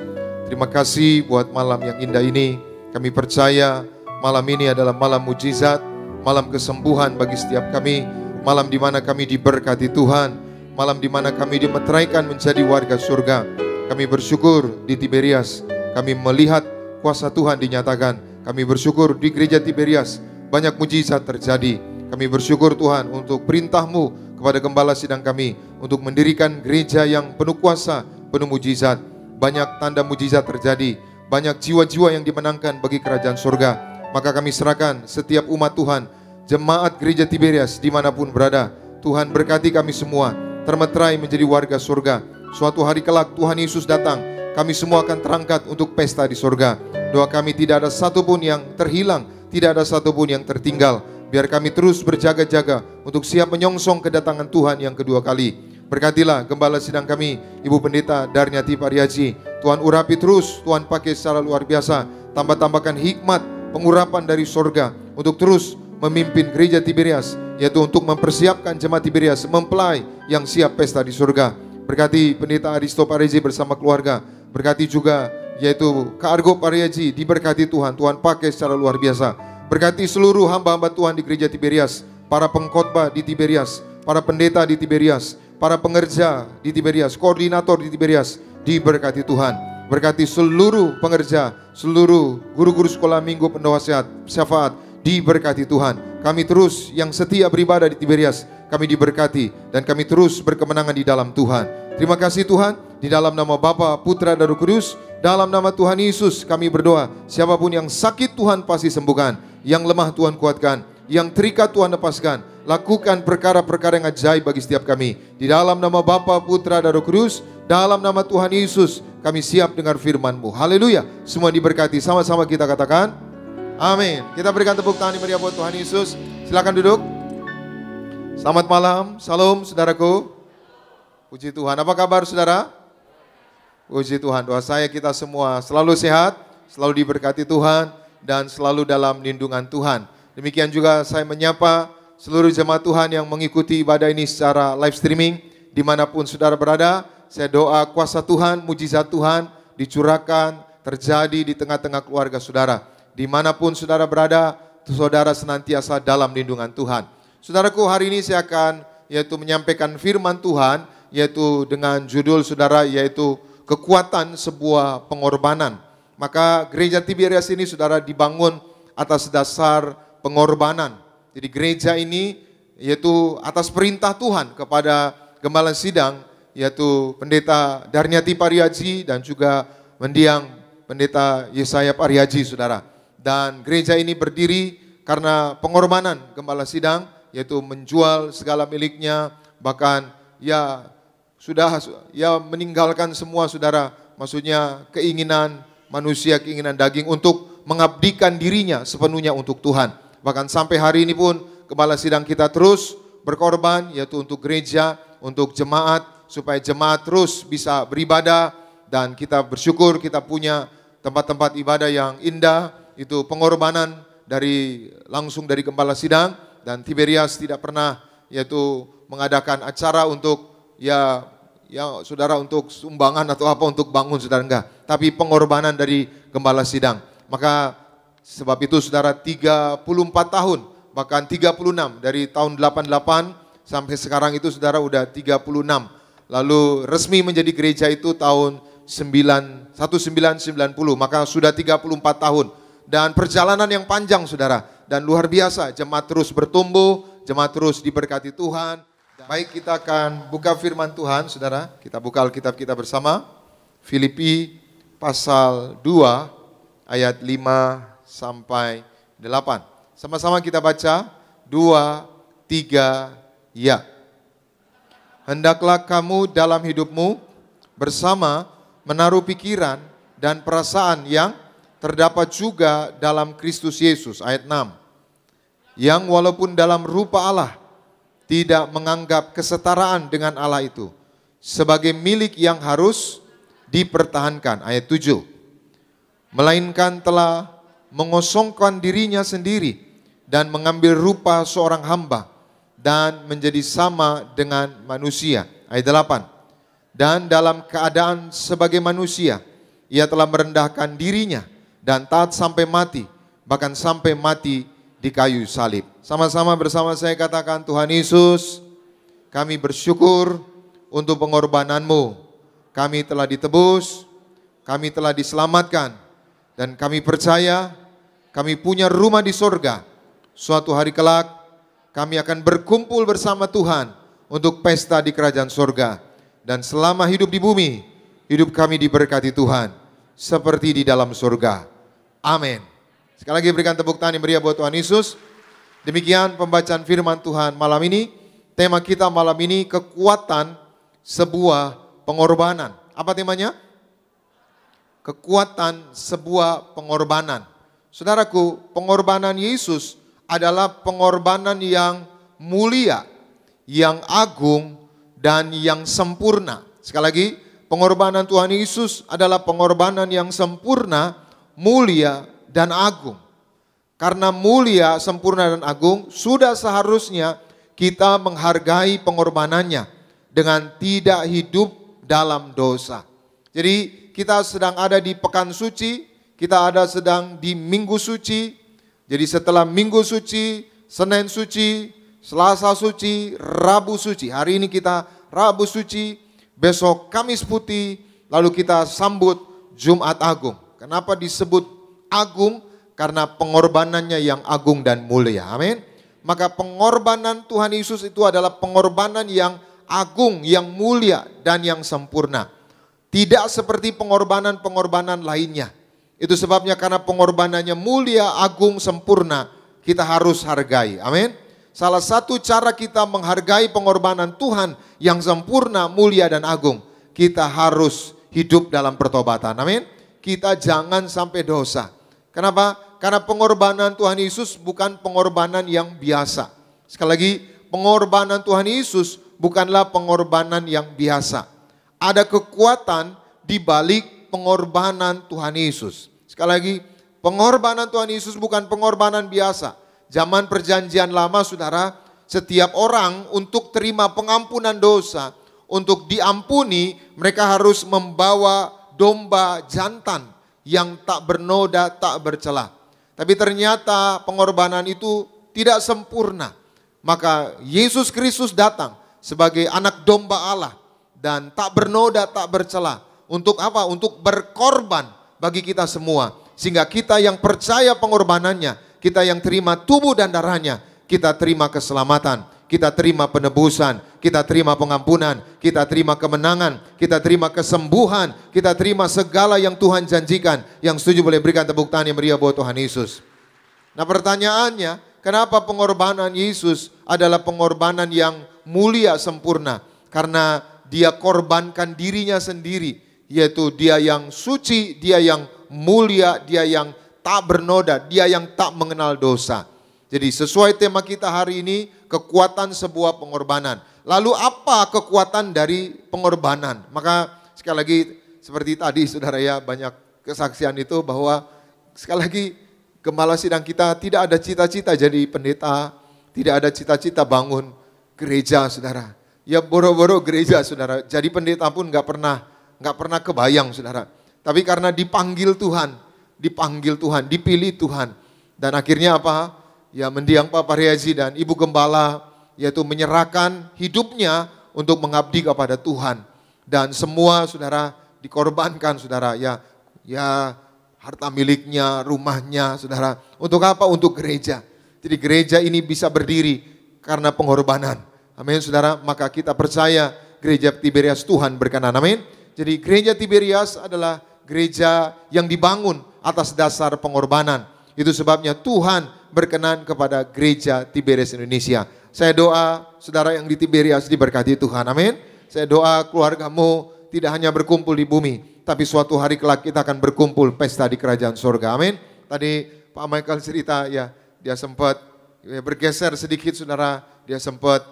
Terima kasih buat malam yang indah ini. Kami percaya malam ini adalah malam mujizat, malam kesembuhan bagi setiap kami, malam di mana kami diberkati Tuhan, malam di mana kami dimeteraikan menjadi warga surga. Kami bersyukur di Tiberias, kami melihat kuasa Tuhan dinyatakan. Kami bersyukur di gereja Tiberias, banyak mujizat terjadi. Kami bersyukur Tuhan untuk perintah-Mu kepada gembala sidang kami untuk mendirikan gereja yang penuh kuasa, penuh mujizat. Banyak tanda mujizat terjadi, banyak jiwa-jiwa yang dimenangkan bagi kerajaan surga. Maka kami serahkan setiap umat Tuhan, jemaat gereja Tiberias dimanapun berada. Tuhan berkati kami semua, termeterai menjadi warga surga. Suatu hari kelak Tuhan Yesus datang, kami semua akan terangkat untuk pesta di surga. Doa kami tidak ada satupun yang terhilang, tidak ada satupun yang tertinggal. Biar kami terus berjaga-jaga untuk siap menyongsong kedatangan Tuhan yang kedua kali. Berkatilah gembala sidang kami, Ibu Pendeta Darnyati Pariaji. Tuhan urapi terus, Tuhan pakai secara luar biasa. Tambah-tambahkan hikmat, pengurapan dari sorga untuk terus memimpin gereja Tiberias, yaitu untuk mempersiapkan jemaat Tiberias mempelai yang siap pesta di surga. Berkati Pendeta Aristo Pariaji bersama keluarga. Berkati juga yaitu Kak Argo Pariaji, diberkati Tuhan, Tuhan pakai secara luar biasa. Berkati seluruh hamba-hamba Tuhan di gereja Tiberias, para pengkhotbah di Tiberias, para pendeta di Tiberias, para pengerja di Tiberias, koordinator di Tiberias, diberkati Tuhan. Berkati seluruh pengerja, seluruh guru-guru sekolah minggu, pendoa sehat, syafaat, diberkati Tuhan. Kami terus yang setia beribadah di Tiberias, kami diberkati dan kami terus berkemenangan di dalam Tuhan. Terima kasih Tuhan, di dalam nama Bapa, Putra dan Roh Kudus, dalam nama Tuhan Yesus kami berdoa. Siapapun yang sakit Tuhan pasti sembuhkan, yang lemah Tuhan kuatkan, yang terikat Tuhan lepaskan. Lakukan perkara-perkara yang ajaib bagi setiap kami. Di dalam nama Bapa, Putra dan Roh Kudus, dalam nama Tuhan Yesus, kami siap dengar firman-Mu. Haleluya. Semua diberkati. Sama-sama kita katakan, amin. Kita berikan tepuk tangan yang meriah buat Tuhan Yesus. Silakan duduk. Selamat malam. Salam saudaraku. Puji Tuhan. Apa kabar saudara? Puji Tuhan. Doa saya kita semua selalu sehat, selalu diberkati Tuhan, dan selalu dalam lindungan Tuhan. Demikian juga saya menyapa seluruh jemaat Tuhan yang mengikuti ibadah ini secara live streaming. dimanapun saudara berada, saya doa kuasa Tuhan, mujizat Tuhan dicurahkan, terjadi di tengah-tengah keluarga saudara. Dimanapun saudara berada, saudara senantiasa dalam lindungan Tuhan. Saudaraku, hari ini saya akan menyampaikan firman Tuhan, yaitu dengan judul saudara, yaitu kekuatan sebuah pengorbanan. Maka gereja Tiberias ini saudara dibangun atas dasar pengorbanan. Jadi gereja ini yaitu atas perintah Tuhan kepada Gembala Sidang, yaitu Pendeta Darnyati Pariaji dan juga mendiang Pendeta Yesaya Pariaji saudara. Dan gereja ini berdiri karena pengorbanan Gembala Sidang, yaitu menjual segala miliknya, bahkan sudah meninggalkan semua saudara, maksudnya keinginan manusia, keinginan daging untuk mengabdikan dirinya sepenuhnya untuk Tuhan. Bahkan sampai hari ini pun Gembala Sidang kita terus berkorban, yaitu untuk gereja, untuk jemaat, supaya jemaat terus bisa beribadah. Dan kita bersyukur kita punya tempat-tempat ibadah yang indah, itu pengorbanan langsung dari Gembala Sidang. Dan Tiberias tidak pernah yaitu mengadakan acara untuk saudara untuk sumbangan atau apa untuk bangun saudara, enggak. Tapi pengorbanan dari Gembala Sidang. Maka sebab itu saudara 34 tahun, bahkan 36 dari tahun 88 sampai sekarang itu saudara udah 36. Lalu resmi menjadi gereja itu tahun 1990, maka sudah 34 tahun. Dan perjalanan yang panjang saudara, dan luar biasa, jemaat terus bertumbuh, jemaat terus diberkati Tuhan. Baik, kita akan buka firman Tuhan saudara, kita buka Alkitab kita bersama. Filipi pasal 2 ayat 5 sampai 8. Sama-sama kita baca, 2, 3, ya. Hendaklah kamu dalam hidupmu bersama menaruh pikiran dan perasaan yang terdapat juga dalam Kristus Yesus. Ayat 6. Yang walaupun dalam rupa Allah, tidak menganggap kesetaraan dengan Allah itu sebagai milik yang harus dipertahankan. Ayat 7. Melainkan telah mengosongkan dirinya sendiri dan mengambil rupa seorang hamba dan menjadi sama dengan manusia. Ayat 8. Dan dalam keadaan sebagai manusia, ia telah merendahkan dirinya dan taat sampai mati, bahkan sampai mati di kayu salib. Sama-sama bersama saya katakan, Tuhan Yesus, kami bersyukur untuk pengorbanan-Mu. Kami telah ditebus, kami telah diselamatkan, dan kami percaya kami punya rumah di sorga. Suatu hari kelak kami akan berkumpul bersama Tuhan untuk pesta di kerajaan sorga. Dan selama hidup di bumi, hidup kami diberkati Tuhan seperti di dalam sorga. Amin. Sekali lagi berikan tepuk tangan yang meriah buat Tuhan Yesus. Demikian pembacaan firman Tuhan malam ini. Tema kita malam ini, kekuatan sebuah pengorbanan. Apa temanya? Kekuatan sebuah pengorbanan. Saudaraku, pengorbanan Yesus adalah pengorbanan yang mulia, yang agung, dan yang sempurna. Sekali lagi, pengorbanan Tuhan Yesus adalah pengorbanan yang sempurna, mulia, dan agung. Karena mulia, sempurna, dan agung, sudah seharusnya kita menghargai pengorbanannya dengan tidak hidup dalam dosa. Jadi kita sedang ada di pekan suci, kita sedang di minggu suci. Jadi setelah minggu suci, Senin suci, Selasa suci, Rabu suci. Hari ini kita Rabu suci, besok Kamis putih, lalu kita sambut Jumat Agung. Kenapa disebut agung? Karena pengorbanannya yang agung dan mulia. Amin. Maka pengorbanan Tuhan Yesus itu adalah pengorbanan yang agung, yang mulia, dan yang sempurna. Tidak seperti pengorbanan-pengorbanan lainnya. Itu sebabnya karena pengorbanannya mulia, agung, sempurna, kita harus hargai. Amin. Salah satu cara kita menghargai pengorbanan Tuhan yang sempurna, mulia, dan agung, kita harus hidup dalam pertobatan. Amin. Kita jangan sampai dosa. Kenapa? Karena pengorbanan Tuhan Yesus bukan pengorbanan yang biasa. Sekali lagi, pengorbanan Tuhan Yesus bukanlah pengorbanan yang biasa. Ada kekuatan di balik pengorbanan Tuhan Yesus. Sekali lagi, pengorbanan Tuhan Yesus bukan pengorbanan biasa. Zaman perjanjian lama saudara, setiap orang untuk terima pengampunan dosa, untuk diampuni, mereka harus membawa domba jantan yang tak bernoda, tak bercela. Tapi ternyata pengorbanan itu tidak sempurna. Maka Yesus Kristus datang sebagai anak domba Allah dan tak bernoda, tak bercela. Untuk apa? Untuk berkorban bagi kita semua. Sehingga kita yang percaya pengorbanannya, kita yang terima tubuh dan darahnya, kita terima keselamatan, kita terima penebusan, kita terima pengampunan, kita terima kemenangan, kita terima kesembuhan, kita terima segala yang Tuhan janjikan. Yang setuju boleh berikan tepuk tangan yang meriah buat Tuhan Yesus. Nah pertanyaannya, kenapa pengorbanan Yesus adalah pengorbanan yang mulia sempurna? Karena dia korbankan dirinya sendiri, yaitu dia yang suci, dia yang mulia, dia yang tak bernoda, dia yang tak mengenal dosa. Jadi sesuai tema kita hari ini, kekuatan sebuah pengorbanan. Lalu apa kekuatan dari pengorbanan? Maka sekali lagi seperti tadi saudara ya, banyak kesaksian itu bahwa sekali lagi gembala sidang kita tidak ada cita-cita jadi pendeta, tidak ada cita-cita bangun gereja saudara. Ya boro-boro gereja saudara, jadi pendeta pun nggak pernah kebayang saudara. Tapi karena dipanggil Tuhan, dipilih Tuhan. Dan akhirnya apa? Ya mendiang Pak Pariaji dan Ibu Gembala, yaitu menyerahkan hidupnya untuk mengabdi kepada Tuhan. Dan semua saudara dikorbankan saudara, ya harta miliknya, rumahnya saudara. Untuk apa? Untuk gereja. Jadi gereja ini bisa berdiri karena pengorbanan. Amin saudara, maka kita percaya gereja Tiberias Tuhan berkenan, amin. Jadi gereja Tiberias adalah gereja yang dibangun atas dasar pengorbanan. Itu sebabnya Tuhan berkenan kepada gereja Tiberias Indonesia. Saya doa saudara yang di Tiberias diberkati Tuhan, amin. Saya doa keluargamu tidak hanya berkumpul di bumi, tapi suatu hari kelak kita akan berkumpul pesta di kerajaan surga, amin. Tadi Pak Michael cerita ya, dia sempat bergeser sedikit saudara, dia sempat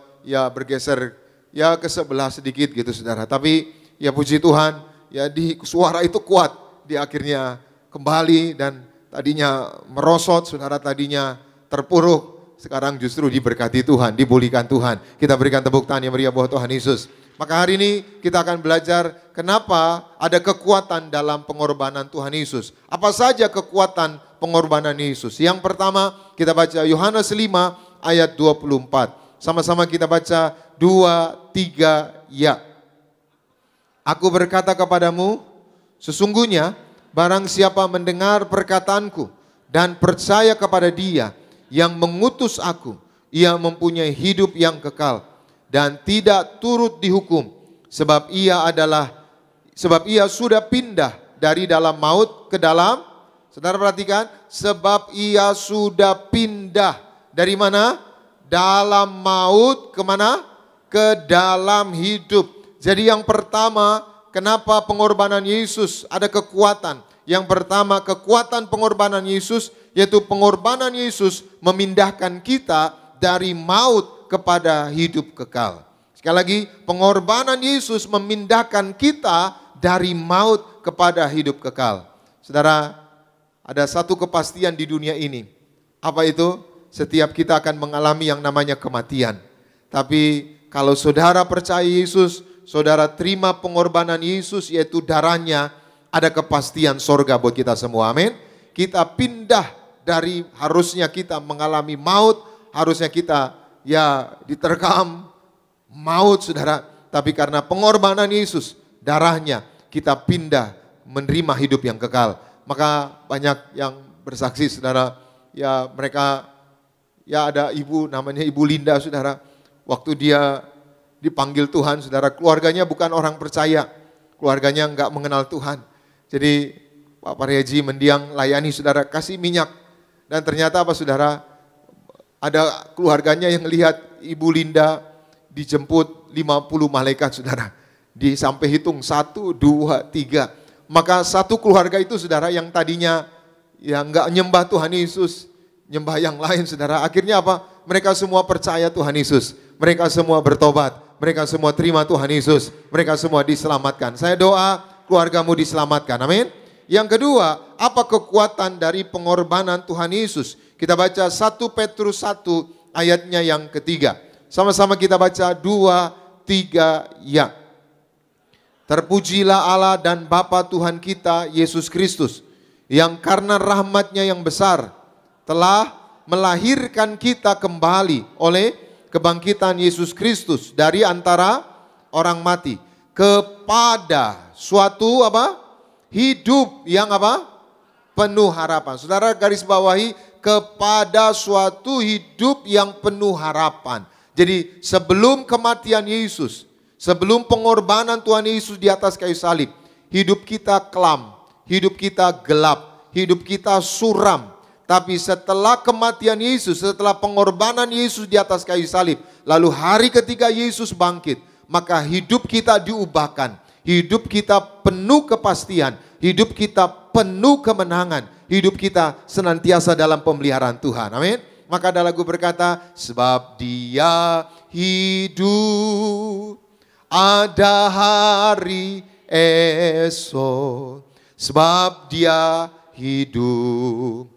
bergeser ke sebelah sedikit gitu saudara. Tapi ya puji Tuhan, ya di suara itu kuat, dia akhirnya kembali dan tadinya merosot saudara, tadinya terpuruk, sekarang justru diberkati Tuhan, dipulihkan Tuhan. Kita berikan tepuk tangan yang meriah buat Tuhan Yesus. Maka hari ini kita akan belajar kenapa ada kekuatan dalam pengorbanan Tuhan Yesus. Apa saja kekuatan pengorbanan Yesus? Yang pertama kita baca Yohanes 5 ayat 24. Sama-sama kita baca 2, 3, ya. Aku berkata kepadamu, sesungguhnya barang siapa mendengar perkataanku dan percaya kepada Dia yang mengutus aku, ia mempunyai hidup yang kekal dan tidak turut dihukum, sebab ia sudah pindah dari dalam maut ke dalam, saudara perhatikan, sebab ia sudah pindah dari mana? Dalam maut kemana? Ke dalam hidup. Jadi yang pertama, kenapa pengorbanan Yesus ada kekuatan? Yang pertama, kekuatan pengorbanan Yesus, yaitu pengorbanan Yesus memindahkan kita dari maut kepada hidup kekal. Sekali lagi, pengorbanan Yesus memindahkan kita dari maut kepada hidup kekal. Saudara, ada satu kepastian di dunia ini. Apa itu? Setiap kita akan mengalami yang namanya kematian. Tapi kalau saudara percaya Yesus, saudara terima pengorbanan Yesus yaitu darahnya, ada kepastian sorga buat kita semua, amin. Kita pindah dari harusnya kita mengalami maut, harusnya kita diterkam maut saudara. Tapi karena pengorbanan Yesus, darahnya, kita pindah menerima hidup yang kekal. Maka banyak yang bersaksi saudara, mereka ada ibu namanya Ibu Linda saudara, waktu dia dipanggil Tuhan saudara, keluarganya bukan orang percaya, keluarganya enggak mengenal Tuhan. Jadi Pak Pariaji mendiang layani saudara, kasih minyak. Dan ternyata apa saudara, ada keluarganya yang lihat Ibu Linda dijemput 50 malaikat saudara. Sampai hitung 1, 2, 3. Maka satu keluarga itu saudara yang tadinya enggak nyembah Tuhan Yesus, nyembah yang lain saudara. Akhirnya apa? Mereka semua percaya Tuhan Yesus. Mereka semua bertobat. Mereka semua terima Tuhan Yesus. Mereka semua diselamatkan. Saya doa keluargamu diselamatkan. Amin. Yang kedua, apa kekuatan dari pengorbanan Tuhan Yesus? Kita baca 1 Petrus 1 ayatnya yang ketiga. Sama-sama kita baca 2, 3, ya. Terpujilah Allah dan Bapa Tuhan kita Yesus Kristus, yang karena rahmat-Nya yang besar telah melahirkan kita kembali oleh kebangkitan Yesus Kristus dari antara orang mati kepada suatu apa? Hidup yang apa? Penuh harapan. Saudara garis bawahi, kepada suatu hidup yang penuh harapan. Jadi sebelum kematian Yesus, sebelum pengorbanan Tuhan Yesus di atas kayu salib, hidup kita kelam, hidup kita gelap, hidup kita suram. Tapi setelah kematian Yesus, setelah pengorbanan Yesus di atas kayu salib, lalu hari ketiga Yesus bangkit, maka hidup kita diubahkan. Hidup kita penuh kepastian, hidup kita penuh kemenangan, hidup kita senantiasa dalam pemeliharaan Tuhan. Amin. Maka ada lagu berkata, sebab Dia hidup, ada hari esok. Sebab Dia hidup,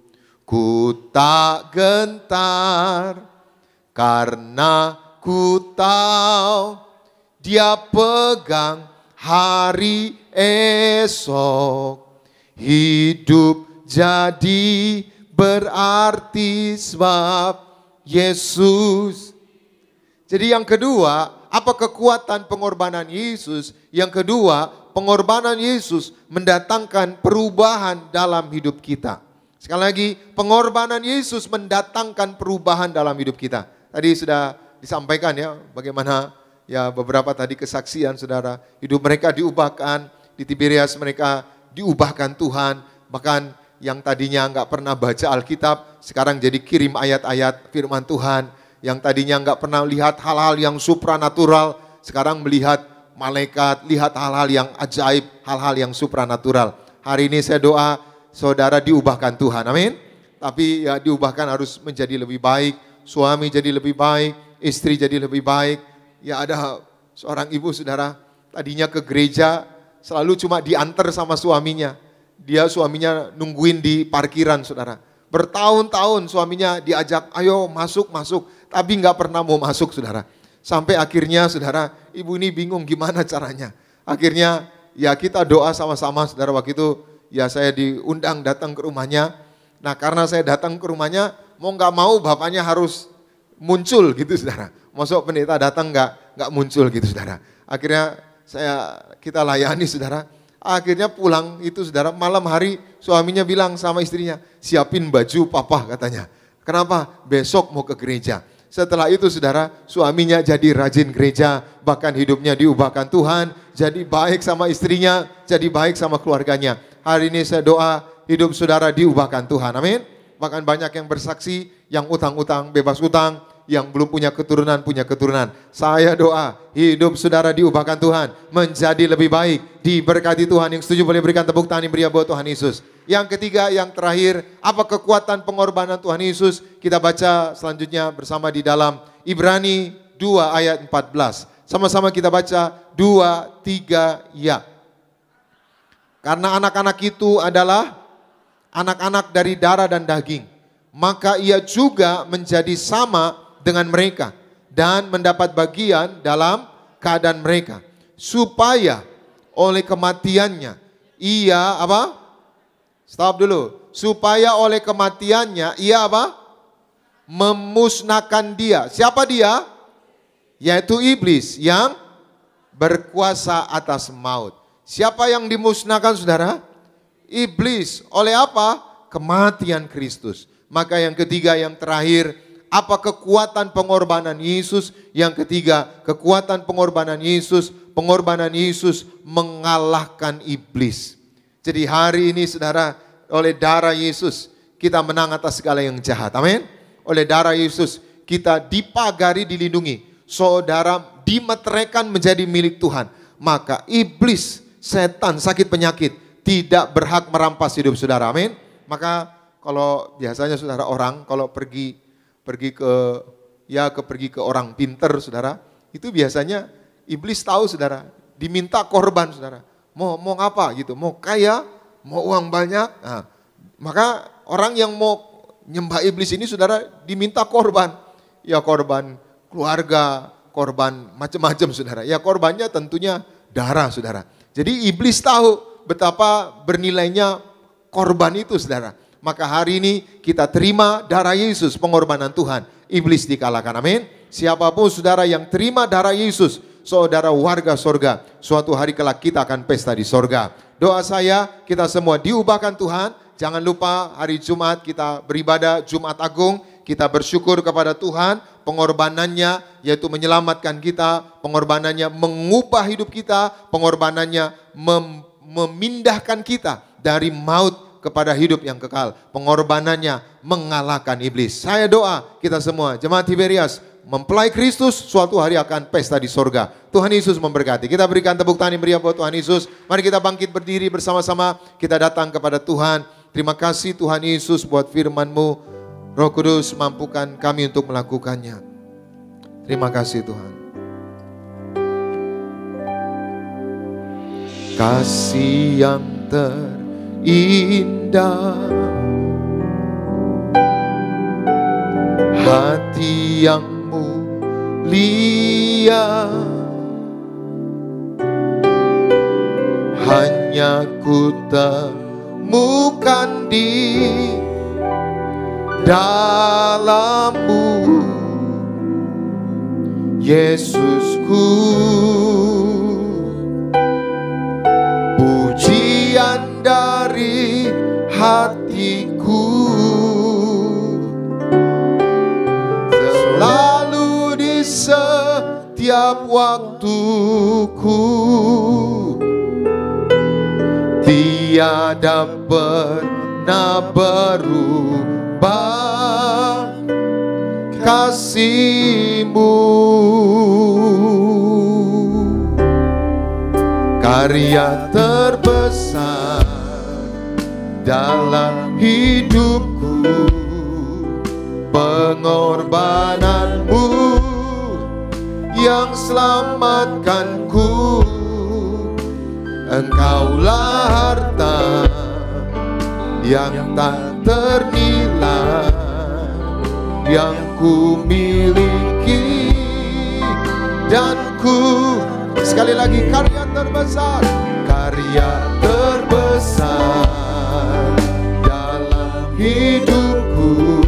ku tak gentar, karena ku tahu Dia pegang hari esok. Hidup jadi berarti sebab Yesus. Jadi yang kedua, apa kekuatan pengorbanan Yesus? Yang kedua, pengorbanan Yesus mendatangkan perubahan dalam hidup kita. Sekali lagi, pengorbanan Yesus mendatangkan perubahan dalam hidup kita. Tadi sudah disampaikan ya, bagaimana ya beberapa tadi kesaksian saudara, hidup mereka diubahkan, di Tiberias mereka diubahkan Tuhan, bahkan yang tadinya nggak pernah baca Alkitab, sekarang jadi kirim ayat-ayat firman Tuhan, yang tadinya nggak pernah lihat hal-hal yang supranatural, sekarang melihat malaikat, lihat hal-hal yang ajaib, hal-hal yang supranatural. Hari ini saya doa saudara diubahkan Tuhan, amin. Tapi ya diubahkan harus menjadi lebih baik, suami jadi lebih baik, istri jadi lebih baik. Ya ada seorang ibu saudara, tadinya ke gereja selalu cuma diantar sama suaminya. Suaminya nungguin di parkiran saudara. Bertahun-tahun suaminya diajak, ayo masuk, tapi nggak pernah mau masuk saudara. Sampai akhirnya saudara, ibu ini bingung gimana caranya. Akhirnya ya kita doa sama-sama saudara, waktu itu ya saya diundang datang ke rumahnya. Nah karena saya datang ke rumahnya, mau nggak mau bapaknya harus muncul gitu saudara. Masuk pendeta datang nggak muncul gitu saudara. Akhirnya kita layani saudara. Akhirnya pulang itu saudara, malam hari suaminya bilang sama istrinya, siapin baju papa katanya. Kenapa? Besok mau ke gereja. Setelah itu saudara, suaminya jadi rajin gereja, bahkan hidupnya diubahkan Tuhan, jadi baik sama istrinya, jadi baik sama keluarganya. Hari ini saya doa hidup saudara diubahkan Tuhan, amin. Bahkan banyak yang bersaksi, yang utang-utang bebas utang, yang belum punya keturunan. Saya doa hidup saudara diubahkan Tuhan, menjadi lebih baik, diberkati Tuhan. Yang setuju boleh berikan tepuk tangan yang meriah buat Tuhan Yesus. Yang ketiga, yang terakhir, apa kekuatan pengorbanan Tuhan Yesus? Kita baca selanjutnya bersama di dalam Ibrani 2 ayat 14. Sama-sama kita baca 2, 3, ya. Karena anak-anak itu adalah anak-anak dari darah dan daging, maka ia juga menjadi sama dengan mereka dan mendapat bagian dalam keadaan mereka, supaya oleh kematiannya ia apa? Stop dulu. Supaya oleh kematiannya ia apa? Memusnahkan dia. Siapa dia? Yaitu iblis yang berkuasa atas maut. Siapa yang dimusnahkan saudara? Iblis. Oleh apa? Kematian Kristus. Maka yang ketiga, yang terakhir, apa kekuatan pengorbanan Yesus? Yang ketiga, kekuatan pengorbanan Yesus. Pengorbanan Yesus mengalahkan iblis. Jadi hari ini saudara, oleh darah Yesus kita menang atas segala yang jahat. Amin. Oleh darah Yesus kita dipagari, dilindungi. Saudara dimeteraikan menjadi milik Tuhan. Maka iblis, setan, sakit penyakit tidak berhak merampas hidup saudara. Amin. Maka kalau biasanya saudara orang kalau pergi ke orang pinter saudara, itu biasanya iblis tahu saudara, diminta korban saudara. Mau apa gitu, mau kaya, mau uang banyak. Nah, maka orang yang mau nyembah iblis ini saudara diminta korban. Ya korban keluarga, korban macam-macam saudara. Ya korbannya tentunya darah, saudara. Jadi iblis tahu betapa bernilainya korban itu, saudara. Maka hari ini kita terima darah Yesus, pengorbanan Tuhan. Iblis dikalahkan, amin. Siapapun saudara yang terima darah Yesus, saudara warga sorga, suatu hari kelak kita akan pesta di sorga. Doa saya, kita semua diubahkan Tuhan. Jangan lupa hari Jumat kita beribadah Jumat Agung. Kita bersyukur kepada Tuhan, pengorbanannya yaitu menyelamatkan kita, pengorbanannya mengubah hidup kita, pengorbanannya memindahkan kita dari maut kepada hidup yang kekal. Pengorbanannya mengalahkan iblis. Saya doa kita semua, jemaat Tiberias, mempelai Kristus suatu hari akan pesta di sorga. Tuhan Yesus memberkati. Kita berikan tepuk tangan yang meriah buat Tuhan Yesus. Mari kita bangkit berdiri bersama-sama. Kita datang kepada Tuhan. Terima kasih Tuhan Yesus buat firman-Mu. Roh Kudus mampukan kami untuk melakukannya. Terima kasih Tuhan. Kasih yang terindah, hati yang mulia, hanya ku temukan di dalam-Mu, Yesusku. Pujian dari hatiku selalu di setiap waktuku, tiada pernah berubah kasih-Mu. Karya terbesar dalam hidupku, pengorbanan-Mu yang selamatkanku. Engkaulah harta yang tak ternilai yang ku miliki, dan ku, sekali lagi, karya terbesar dalam hidupku,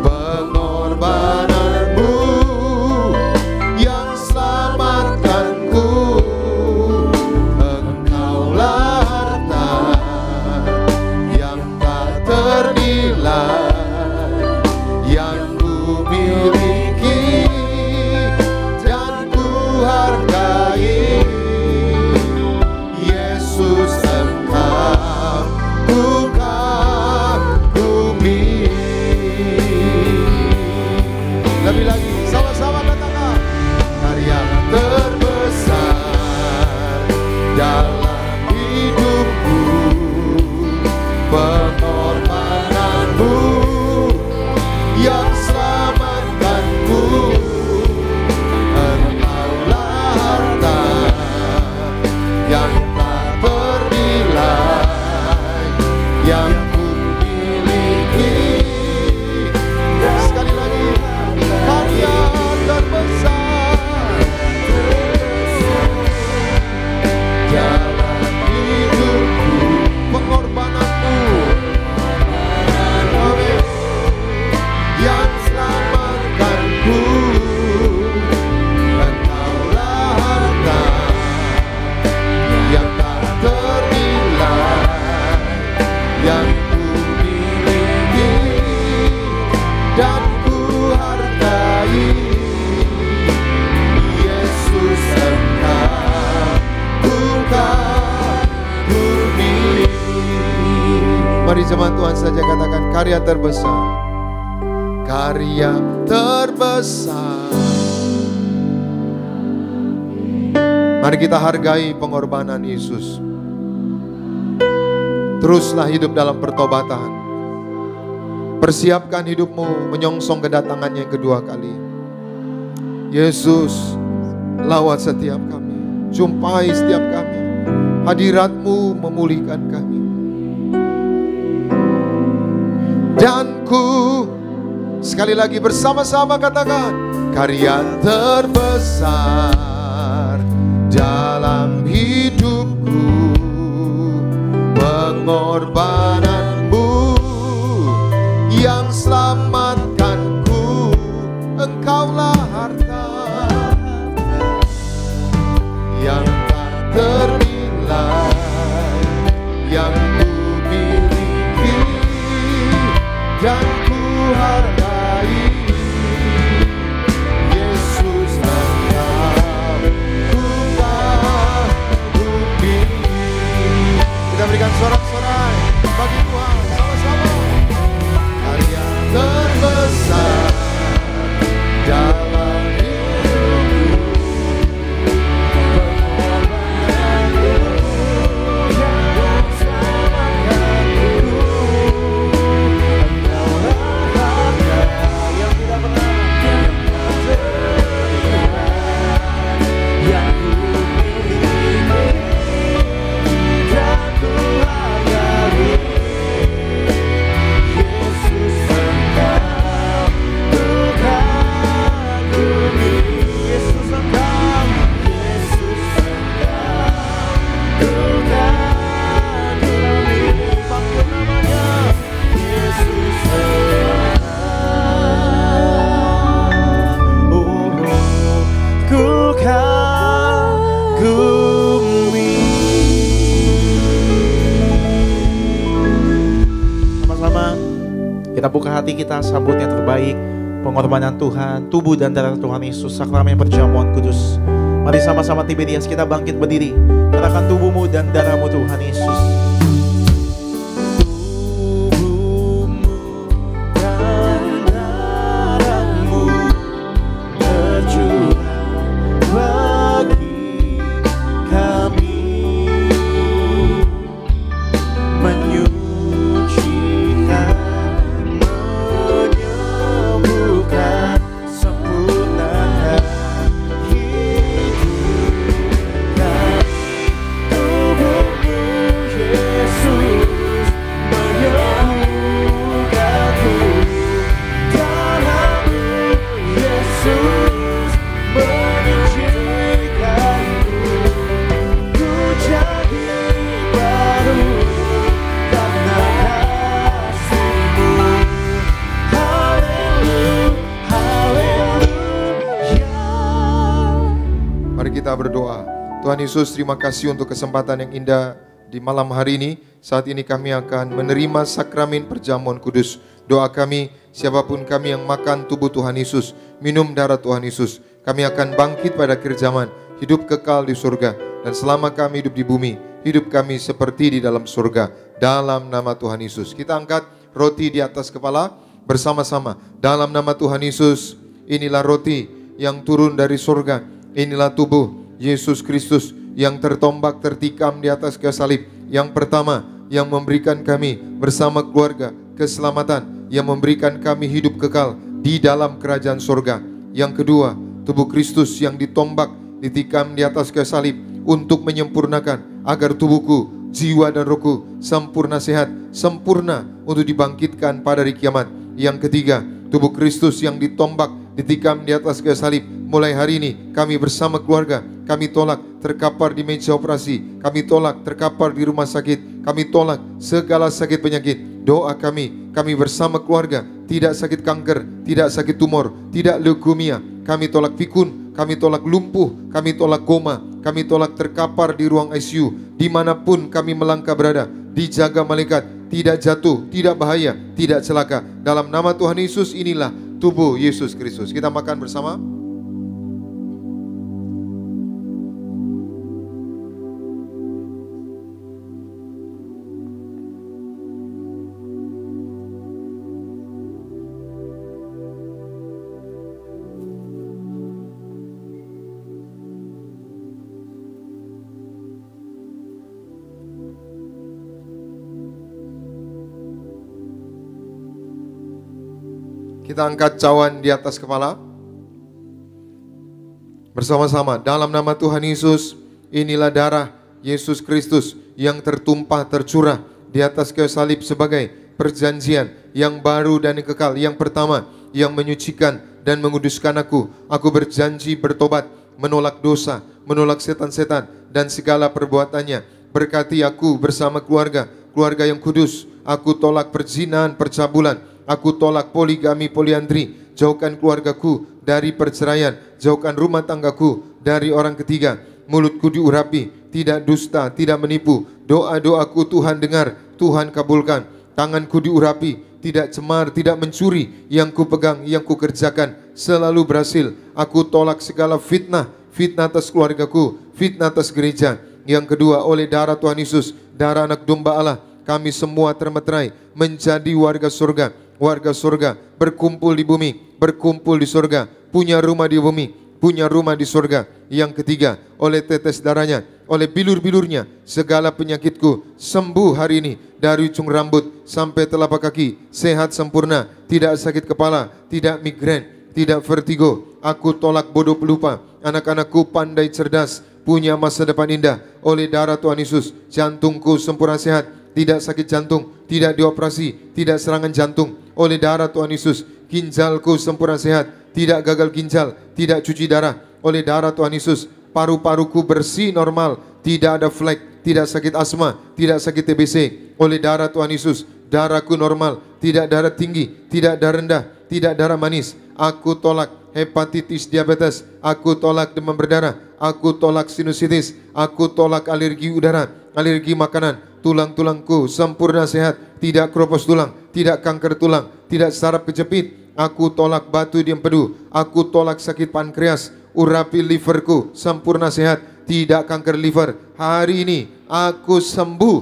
pengorbanan-Mu yang selamatkanku. Engkaulah harta yang tak ternilai yang ku miliki, dan ku hargai. Yesus, Engkau ku kagumi. Lebih lagi, sama-sama katakan, karya terbesar dalam hidupku, pengorbanan-Mu yang selamatkanku. Engkaulah harta yang tak bernilai yang ku miliki. Sekali lagi, karya terbesar dalam hidupku, pengorbanan-Mu, amin, yang selamatkanku. Engkaulah harta yang tak ternilai yang ku miliki, dan ku hargai. Yesus, Engkau ku kagumi. Mari jemaat Tuhan saja katakan, karya terbesar, karya terbesar. Mari kita hargai pengorbanan Yesus. Teruslah hidup dalam pertobatan. Persiapkan hidupmu menyongsong kedatangannya yang kedua kali. Yesus, lawat setiap kami, jumpai setiap kami. Hadirat-Mu memulihkan kami. Dan ku, sekali lagi bersama-sama katakan, karya terbesar buka hati kita, sambut yang terbaik, pengorbanan Tuhan, tubuh dan darah Tuhan Yesus, sakramen perjamuan kudus. Mari sama-sama Tiberias kita bangkit berdiri, nyatakan tubuhmu dan darahmu Tuhan Yesus. Berdoa. Tuhan Yesus, terima kasih untuk kesempatan yang indah di malam hari ini. Saat ini kami akan menerima sakramen perjamuan kudus. Doa kami, siapapun kami yang makan tubuh Tuhan Yesus, minum darah Tuhan Yesus, kami akan bangkit pada akhir zaman, hidup kekal di surga. Dan selama kami hidup di bumi, hidup kami seperti di dalam surga. Dalam nama Tuhan Yesus, kita angkat roti di atas kepala bersama-sama. Dalam nama Tuhan Yesus, inilah roti yang turun dari surga. Inilah tubuh Yesus Kristus yang tertombak, tertikam di atas kayu salib. Yang pertama, yang memberikan kami bersama keluarga keselamatan, yang memberikan kami hidup kekal di dalam kerajaan surga. Yang kedua, tubuh Kristus yang ditombak, ditikam di atas kayu salib untuk menyempurnakan agar tubuhku, jiwa dan rohku sempurna sehat, sempurna untuk dibangkitkan pada hari kiamat. Yang ketiga, tubuh Kristus yang ditombak, ditikam di atas kayu salib. Mulai hari ini kami bersama keluarga, kami tolak terkapar di meja operasi, kami tolak terkapar di rumah sakit, kami tolak segala sakit penyakit. Doa kami bersama keluarga, tidak sakit kanker, tidak sakit tumor, tidak leukemia. Kami tolak pikun, kami tolak lumpuh, kami tolak koma, kami tolak terkapar di ruang ICU. Dimanapun kami melangkah berada, dijaga malaikat, tidak jatuh, tidak bahaya, tidak celaka. Dalam nama Tuhan Yesus, inilah tubuh Yesus Kristus. Kita makan bersama. Kita angkat cawan di atas kepala bersama-sama. Dalam nama Tuhan Yesus, inilah darah Yesus Kristus yang tertumpah, tercurah di atas kayu salib sebagai perjanjian yang baru dan yang kekal. Yang pertama, yang menyucikan dan menguduskan aku. Aku berjanji bertobat, menolak dosa, menolak setan-setan dan segala perbuatannya. Berkati aku bersama keluarga yang kudus. Aku tolak perzinahan, percabulan. Aku tolak poligami, poliandri. Jauhkan keluargaku dari perceraian. Jauhkan rumah tanggaku dari orang ketiga. Mulutku diurapi, tidak dusta, tidak menipu. Doa-doaku Tuhan dengar, Tuhan kabulkan. Tanganku diurapi, tidak cemar, tidak mencuri. Yang ku pegang, yang ku kerjakan selalu berhasil. Aku tolak segala fitnah, fitnah atas keluargaku, fitnah atas gereja. Yang kedua, oleh darah Tuhan Yesus, darah anak domba Allah, kami semua termeterai menjadi warga surga. Warga surga berkumpul di bumi, berkumpul di surga, punya rumah di bumi, punya rumah di surga. Yang ketiga, oleh tetes darahnya, oleh bilur-bilurnya, segala penyakitku sembuh hari ini. Dari ujung rambut sampai telapak kaki, sehat sempurna, tidak sakit kepala, tidak migrain, tidak vertigo. Aku tolak bodoh pelupa. Anak-anakku pandai cerdas, punya masa depan indah. Oleh darah Tuhan Yesus, jantungku sempurna sehat, tidak sakit jantung, tidak dioperasi, tidak serangan jantung. Oleh darah Tuhan Yesus, ginjalku sempurna sehat, tidak gagal ginjal, tidak cuci darah. Oleh darah Tuhan Yesus, paru-paruku bersih normal, tidak ada flek, tidak sakit asma, tidak sakit TBC. Oleh darah Tuhan Yesus, darahku normal, tidak darah tinggi, tidak darah rendah, tidak darah manis. Aku tolak hepatitis, diabetes, aku tolak demam berdarah, aku tolak sinusitis, aku tolak alergi udara, alergi makanan. Tulang-tulangku sempurna sehat, tidak keropos tulang, tidak kanker tulang, tidak saraf kejepit. Aku tolak batu di empedu, aku tolak sakit pankreas, urapi liverku, sempurna sehat, tidak kanker liver. Hari ini aku sembuh.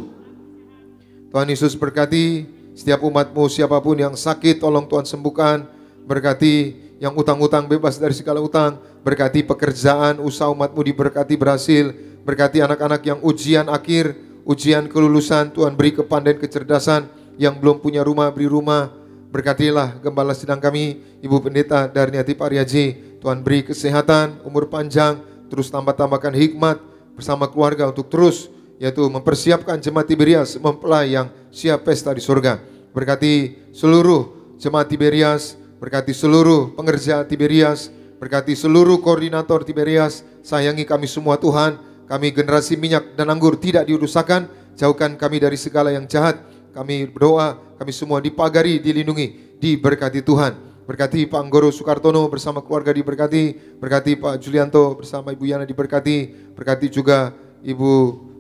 Tuhan Yesus berkati setiap umat-Mu, siapapun yang sakit tolong Tuhan sembuhkan. Berkati yang utang-utang bebas dari segala utang. Berkati pekerjaan, usaha umat-Mu diberkati berhasil. Berkati anak-anak yang ujian akhir, ujian kelulusan, Tuhan beri kepandaian kecerdasan. Yang belum punya rumah, beri rumah. Berkatilah gembala sidang kami, Ibu Pendeta Darniati Pariaji. Tuhan beri kesehatan, umur panjang, terus tambahkan hikmat bersama keluarga untuk terus yaitu mempersiapkan jemaat Tiberias mempelai yang siap pesta di surga. Berkati seluruh jemaat Tiberias, berkati seluruh pengerja Tiberias, berkati seluruh koordinator Tiberias. Sayangi kami semua Tuhan, kami generasi minyak dan anggur tidak dirusakan, jauhkan kami dari segala yang jahat. Kami berdoa, kami semua dipagari, dilindungi, diberkati Tuhan. Berkati Pak Anggoro Soekartono bersama keluarga diberkati, berkati Pak Julianto bersama Ibu Yana diberkati, berkati juga Ibu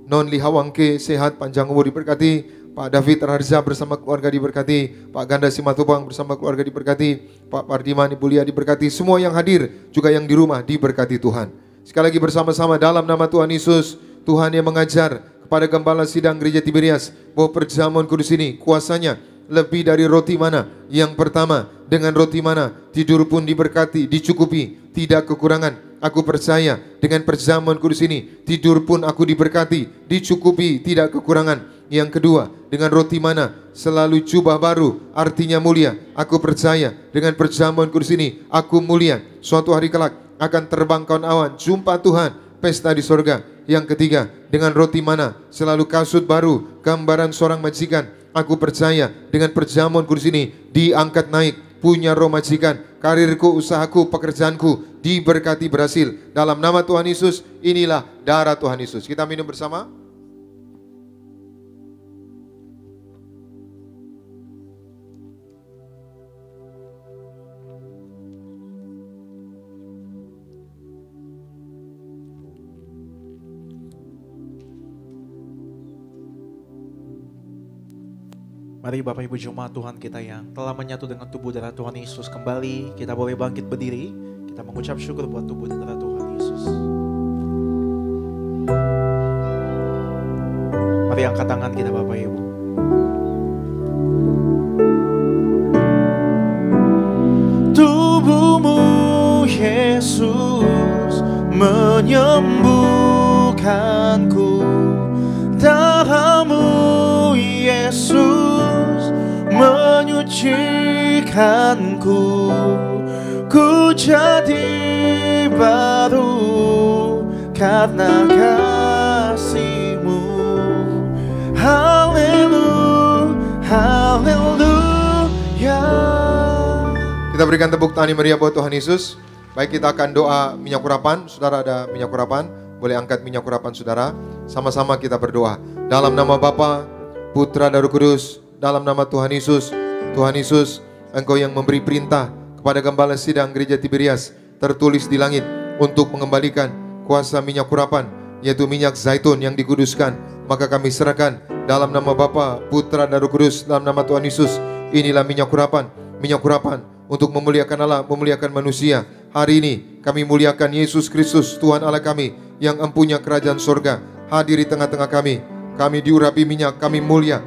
Non Lihawangke sehat panjang umur diberkati, Pak David Rarza bersama keluarga diberkati, Pak Ganda Simatupang bersama keluarga diberkati, Pak Pardiman Ibu Lia diberkati, semua yang hadir juga yang di rumah diberkati Tuhan. Sekali lagi bersama-sama dalam nama Tuhan Yesus, Tuhan yang mengajar kepada gembala sidang gereja Tiberias bahwa perjamuan kudus ini kuasanya lebih dari roti mana. Yang pertama, dengan roti mana tidur pun diberkati, dicukupi, tidak kekurangan. Aku percaya dengan perjamuan kudus ini tidur pun aku diberkati, dicukupi, tidak kekurangan. Yang kedua, dengan roti mana selalu jubah baru, artinya mulia. Aku percaya dengan perjamuan kudus ini aku mulia. Suatu hari kelak akan terbang kawan awan, jumpa Tuhan, pesta di sorga. Yang ketiga, dengan roti mana selalu kasut baru, gambaran seorang majikan. Aku percaya dengan perjamuan kudus ini diangkat naik, punya roh majikan, karirku, usahaku, pekerjaanku diberkati berhasil. Dalam nama Tuhan Yesus, inilah darah Tuhan Yesus. Kita minum bersama. Mari Bapak Ibu Jemaat Tuhan kita yang telah menyatu dengan tubuh darah Tuhan Yesus kembali, kita boleh bangkit berdiri, kita mengucap syukur buat tubuh dan darah Tuhan Yesus. Mari angkat tangan kita Bapak Ibu. Tubuhmu Yesus menyembuhkanku, darahmu Yesus menyucikanku, ku jadi baru karena kasih-Mu. Haleluya, haleluya. Kita berikan tepuk tangan yang meriah buat Tuhan Yesus. Baik, kita akan doa minyak urapan. Saudara ada minyak urapan, boleh angkat minyak urapan saudara. Sama-sama kita berdoa. Dalam nama Bapa, Putra dan Roh Kudus, dalam nama Tuhan Yesus. Tuhan Yesus, Engkau yang memberi perintah kepada gembala sidang gereja Tiberias, tertulis di langit, untuk mengembalikan kuasa minyak urapan, yaitu minyak zaitun yang dikuduskan. Maka kami serahkan dalam nama Bapa, Putra dan Roh Kudus, dalam nama Tuhan Yesus. Inilah minyak urapan untuk memuliakan Allah, memuliakan manusia. Hari ini kami muliakan Yesus Kristus, Tuhan Allah kami, yang empunya kerajaan sorga, hadir di tengah-tengah kami. Kami diurapi minyak, kami mulia.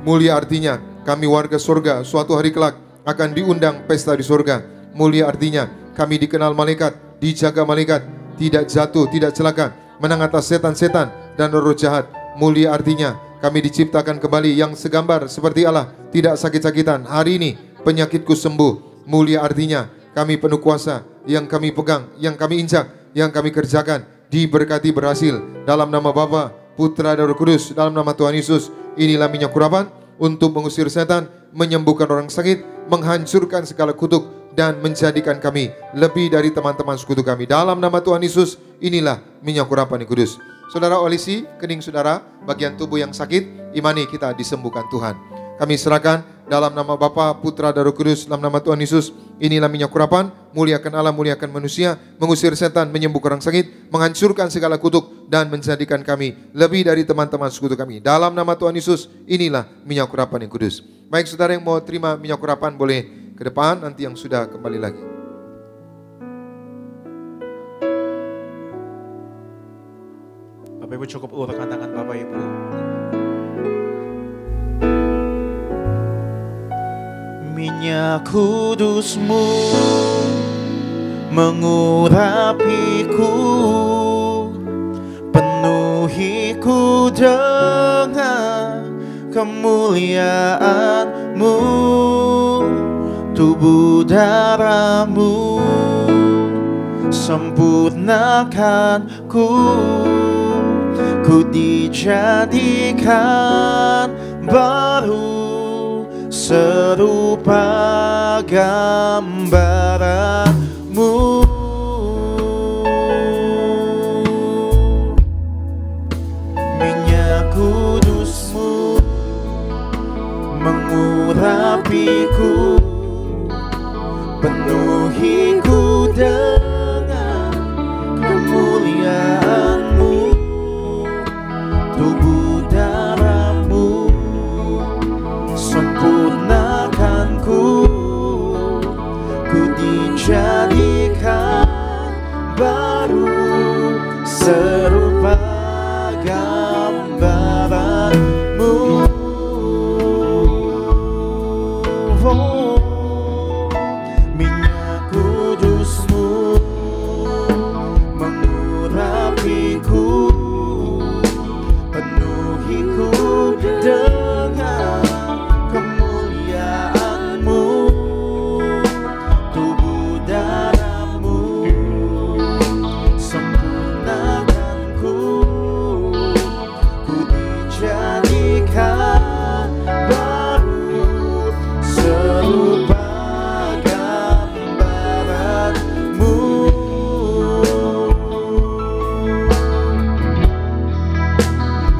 Mulia artinya kami warga sorga, suatu hari kelak akan diundang pesta di sorga. Mulia artinya kami dikenal malaikat, dijaga malaikat, tidak jatuh, tidak celaka, menang atas setan-setan dan roh jahat. Mulia artinya kami diciptakan kembali yang segambar seperti Allah, tidak sakit-sakitan. Hari ini penyakitku sembuh. Mulia artinya kami penuh kuasa, yang kami pegang, yang kami injak, yang kami kerjakan diberkati berhasil. Dalam nama Bapa, Putra dan Roh Kudus, dalam nama Tuhan Yesus. Inilah minyak urapan untuk mengusir setan, menyembuhkan orang sakit, menghancurkan segala kutuk, dan menjadikan kami lebih dari teman-teman sekutu kami. Dalam nama Tuhan Yesus, inilah minyak urapan yang kudus. Saudara olesi kening saudara, bagian tubuh yang sakit, imani kita disembuhkan Tuhan. Kami serahkan Dalam nama Bapa, Putra, dan Roh Kudus, dalam nama Tuhan Yesus, inilah minyak urapan, muliakan Allah, muliakan manusia, mengusir setan, menyembuhkan orang sakit, menghancurkan segala kutuk, dan menjadikan kami lebih dari teman-teman sekutu kami. Dalam nama Tuhan Yesus, inilah minyak urapan yang kudus. Baik saudara yang mau terima minyak urapan boleh ke depan, nanti yang sudah kembali lagi. Bapak Ibu cukup ulurkan tangan Bapak Ibu. Minyak kudus-Mu mengurapiku, penuhiku dengan kemuliaan-Mu, tubuh darah-Mu sempurnakanku, ku dijadikan baru serupa gambaran-Mu. Minyak kudus-Mu mengurapiku, penuhiku dengan kemuliaan-Mu, tubuh darah-Mu sempurnakanku, ku dijadikan baru serupa gambaran-Mu. Minyak kudus-Mu mengurapiku, penuhiku dengan kemuliaan-Mu, tubuh darah-Mu sempurnakanku, ku dijadikan baru serupa gambaran-Mu.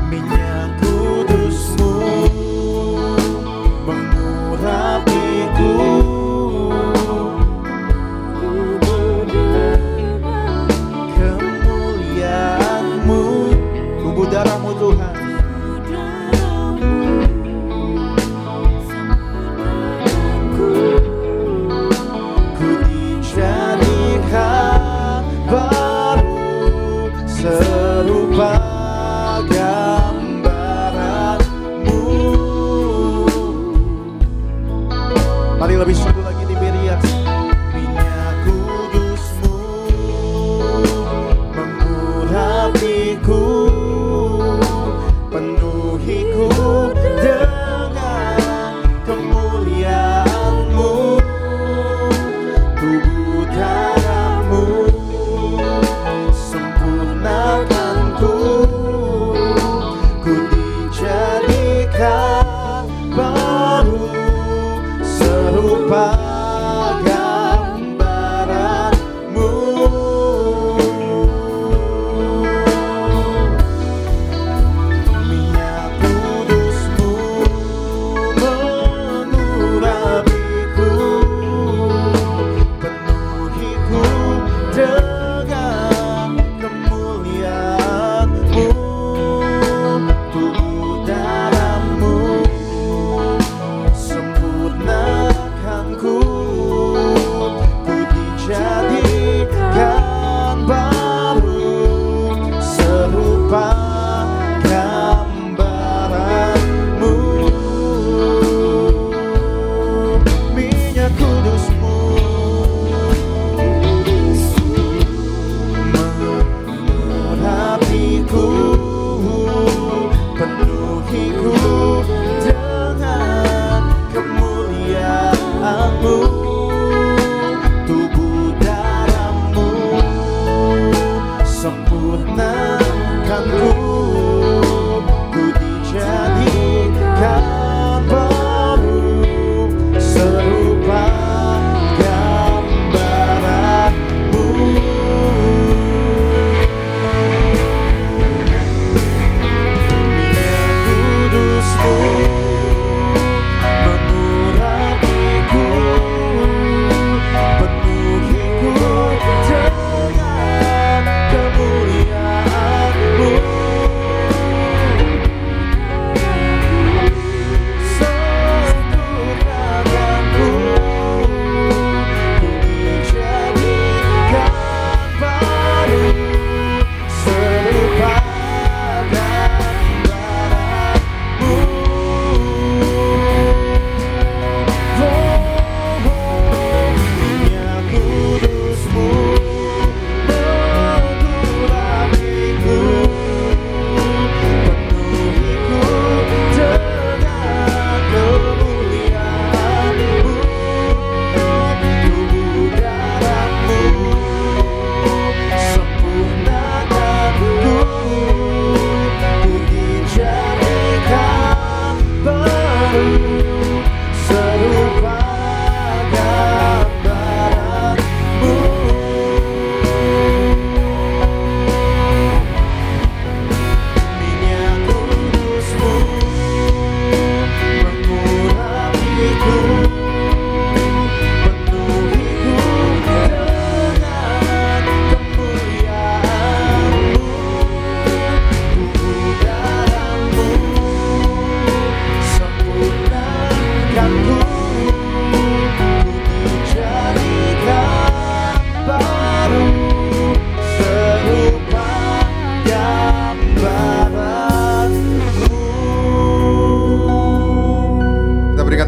Minyak kudus-Mu mengurapiku, kemuliaan-Mu, tubuh darah-Mu Tuhan ku dijadikan baru serupa gambaran-Mu. Mari lebih sungguh lagi diberi ya. Minyak kudus-Mu mengurapiku, penuhiku dengan kemuliaan-Mu, tubuh darah-Mu sempurnakanku, ku dijadikan baru serupa gambaran-Mu. Minyak kudus-Mu mengurapiku, penuhiku dengan kemuliaan-Mu, tubuh darah-Mu sempurnakanku, ku dijadikan baru serupa gambaran-Mu. Minyak kudus-Mu mengurapiku, penuhiku dengan kemuliaan-Mu, tubuh darah-Mu sempurnakanku, ku dijadikan baru serupa gambaran-Mu. Minyak kudus-Mu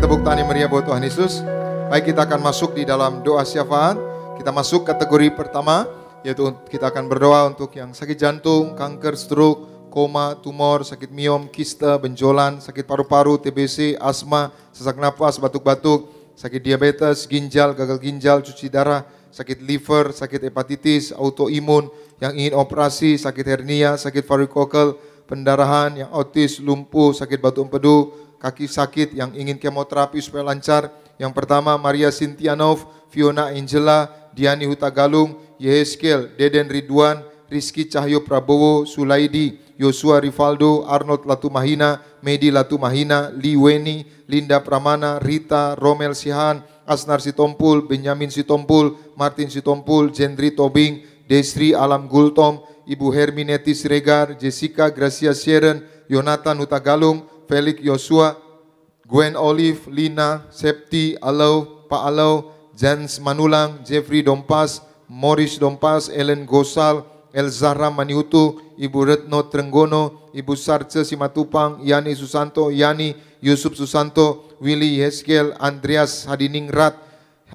tepuk tangan yang meriah buat Tuhan Yesus. Baik, kita akan masuk di dalam doa syafaat. Kita masuk kategori pertama, yaitu kita akan berdoa untuk yang sakit jantung, kanker, stroke, koma, tumor, sakit miom, kista, benjolan, sakit paru-paru, TBC, asma, sesak napas, batuk-batuk, sakit diabetes, ginjal, gagal ginjal, cuci darah, sakit liver, sakit hepatitis, autoimun, yang ingin operasi, sakit hernia, sakit varikokel, pendarahan, yang autis, lumpuh, sakit batu empedu, kaki sakit, yang ingin kemoterapi supaya lancar. Yang pertama, Maria Sintianov, Fiona Angela, Diani Hutagalung, Yeheskel, Deden Ridwan, Rizky Cahyo Prabowo, Sulaidi, Yosua Rivaldo, Arnold Latumahina, Medi Latumahina, Liweni, Linda Pramana, Rita, Romel Sihan, Asnar Sitompul, Benyamin Sitompul, Martin Sitompul, Jendri Tobing, Desri Alam Gultom, Ibu Hermineti Siregar, Jessica Gracia Sharon, Yonatan Hutagalung, Felix Yosua, Gwen Olive, Lina, Septi, Alau, Pak Alau, Jans Manulang, Jeffrey Dompas, Morris Dompas, Ellen Gosal, Elzahra Maniutu, Ibu Retno Trenggono, Ibu Sarce Simatupang, Yani Susanto, Yani Yusuf Susanto, Willy Yeskel, Andreas Hadiningrat,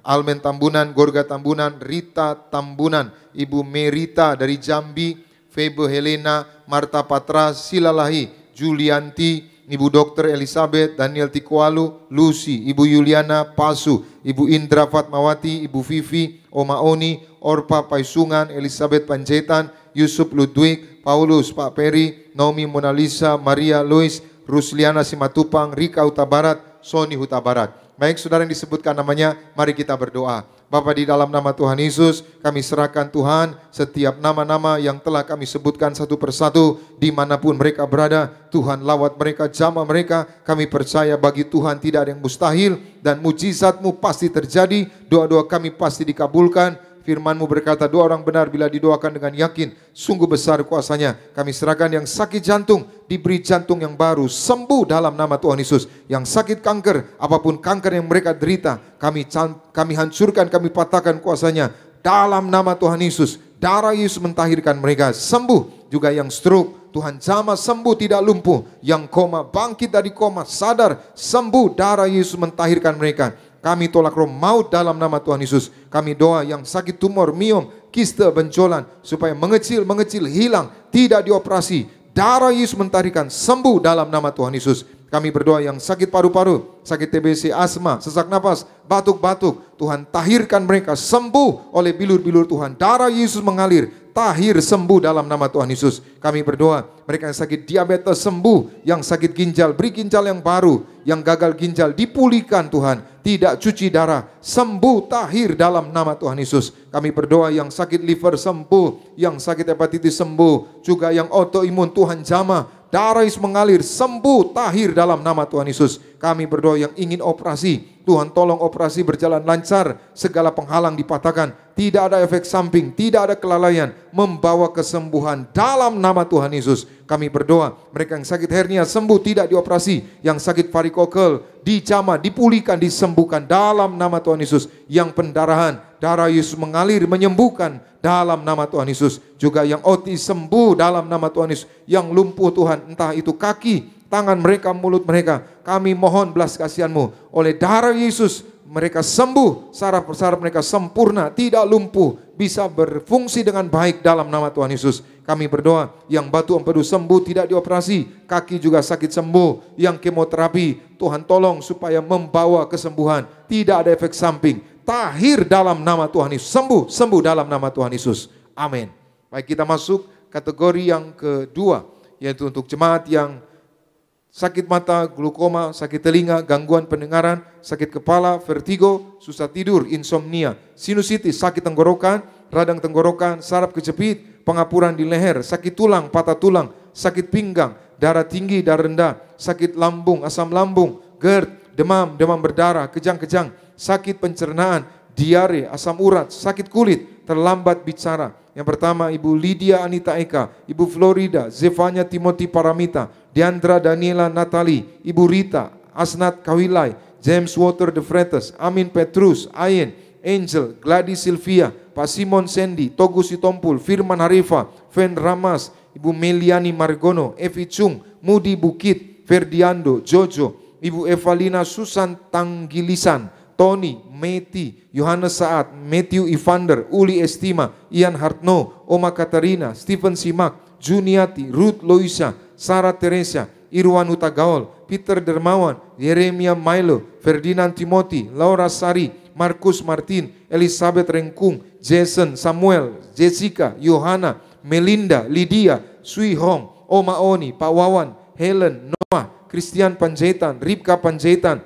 Almen Tambunan, Gorga Tambunan, Rita Tambunan, Ibu Merita dari Jambi, Febe Helena, Marta Patra, Silalahi, Julianti, Ibu Dr. Elizabeth, Daniel Tikualu, Lucy, Ibu Yuliana Pasu, Ibu Indra Fatmawati, Ibu Vivi, Oma Oni, Orpa Paisungan, Elizabeth Panjaitan, Yusuf Ludwig, Paulus, Pak Peri, Naomi Mona Lisa, Maria Lois, Rusliana Simatupang, Rika Huta Barat, Sony Huta Barat. Baik, saudara yang disebutkan namanya, mari kita berdoa. Bapa, di dalam nama Tuhan Yesus, kami serahkan Tuhan setiap nama-nama yang telah kami sebutkan satu persatu, dimanapun mereka berada. Tuhan lawat mereka, jamah mereka. Kami percaya bagi Tuhan tidak ada yang mustahil, dan mujizat-Mu pasti terjadi. Doa-doa kami pasti dikabulkan. Firman-Mu berkata, dua orang benar bila didoakan dengan yakin, sungguh besar kuasanya. Kami serahkan yang sakit jantung, diberi jantung yang baru, sembuh dalam nama Tuhan Yesus. Yang sakit kanker, apapun kanker yang mereka derita, kami hancurkan, kami patahkan kuasanya dalam nama Tuhan Yesus. Darah Yesus mentahirkan mereka, sembuh. Juga yang stroke, Tuhan jamah sembuh, tidak lumpuh. Yang koma, bangkit dari koma, sadar, sembuh. Darah Yesus mentahirkan mereka. Kami tolak roh maut dalam nama Tuhan Yesus. Kami doa yang sakit tumor, miom, kista, benjolan, supaya mengecil, hilang, tidak dioperasi. Darah Yesus mentahirkan, sembuh dalam nama Tuhan Yesus. Kami berdoa yang sakit paru-paru, sakit TBC, asma, sesak napas, batuk-batuk, Tuhan tahirkan mereka, sembuh oleh bilur-bilur Tuhan. Darah Yesus mengalir, tahir, sembuh dalam nama Tuhan Yesus. Kami berdoa, mereka yang sakit diabetes sembuh, yang sakit ginjal, beri ginjal yang baru, yang gagal ginjal dipulihkan Tuhan, tidak cuci darah, sembuh, tahir dalam nama Tuhan Yesus. Kami berdoa yang sakit liver sembuh, yang sakit hepatitis sembuh, juga yang autoimun Tuhan jamah, darah Yesus mengalir, sembuh, tahir dalam nama Tuhan Yesus. Kami berdoa yang ingin operasi, Tuhan tolong operasi berjalan lancar, segala penghalang dipatahkan, tidak ada efek samping, tidak ada kelalaian, membawa kesembuhan dalam nama Tuhan Yesus. Kami berdoa, mereka yang sakit hernia sembuh, tidak dioperasi, yang sakit varikokel dijamah, dipulihkan, disembuhkan dalam nama Tuhan Yesus. Yang pendarahan, darah Yesus mengalir, menyembuhkan dalam nama Tuhan Yesus. Juga yang autis sembuh dalam nama Tuhan Yesus. Yang lumpuh Tuhan, entah itu kaki, tangan mereka, mulut mereka, kami mohon belas kasihan-Mu. Oleh darah Yesus mereka sembuh, saraf-saraf mereka sempurna, tidak lumpuh, bisa berfungsi dengan baik dalam nama Tuhan Yesus. Kami berdoa yang batu empedu sembuh, tidak dioperasi, kaki juga sakit sembuh, yang kemoterapi Tuhan tolong supaya membawa kesembuhan, tidak ada efek samping, tahir dalam nama Tuhan Yesus, sembuh dalam nama Tuhan Yesus. Amin. Baik, kita masuk kategori yang kedua, yaitu untuk jemaat yang sakit mata, glukoma, sakit telinga, gangguan pendengaran, sakit kepala, vertigo, susah tidur, insomnia, sinusitis, sakit tenggorokan, radang tenggorokan, saraf kejepit, pengapuran di leher, sakit tulang, patah tulang, sakit pinggang, darah tinggi, darah rendah, sakit lambung, asam lambung, GERD, demam berdarah, kejang-kejang, sakit pencernaan, diare, asam urat, sakit kulit, terlambat bicara. Yang pertama, Ibu Lydia Anita Eka, Ibu Florida, Zevanya Timothy Paramita, Diandra Daniela Natali, Ibu Rita, Asnat Kawilai, James Water De Freitas, Amin Petrus, Ayen, Angel, Gladys Sylvia, Pak Simon Sandy, Togu Sitompul, Firman Harifa, Fen Ramas, Ibu Meliani Margono, Evi Chung, Mudi Bukit, Ferdiando, Jojo, Ibu Evalina Susan Tanggilisan, Tony, Meti, Yohanes Saat, Matthew Evander, Uli Estima, Ian Hartno, Oma Katarina, Stephen Simak, Juniati, Ruth Loisa, Sarah Teresa, Irwan Utagaol, Peter Dermawan, Yeremia Milo, Ferdinand Timothy, Laura Sari, Markus Martin, Elizabeth Rengkung, Jason, Samuel, Jessica, Yohana, Melinda, Lydia, Sui Hong, Oma Oni, Pak Wawan, Helen, Noah, Christian Panjaitan, Ripka Panjaitan,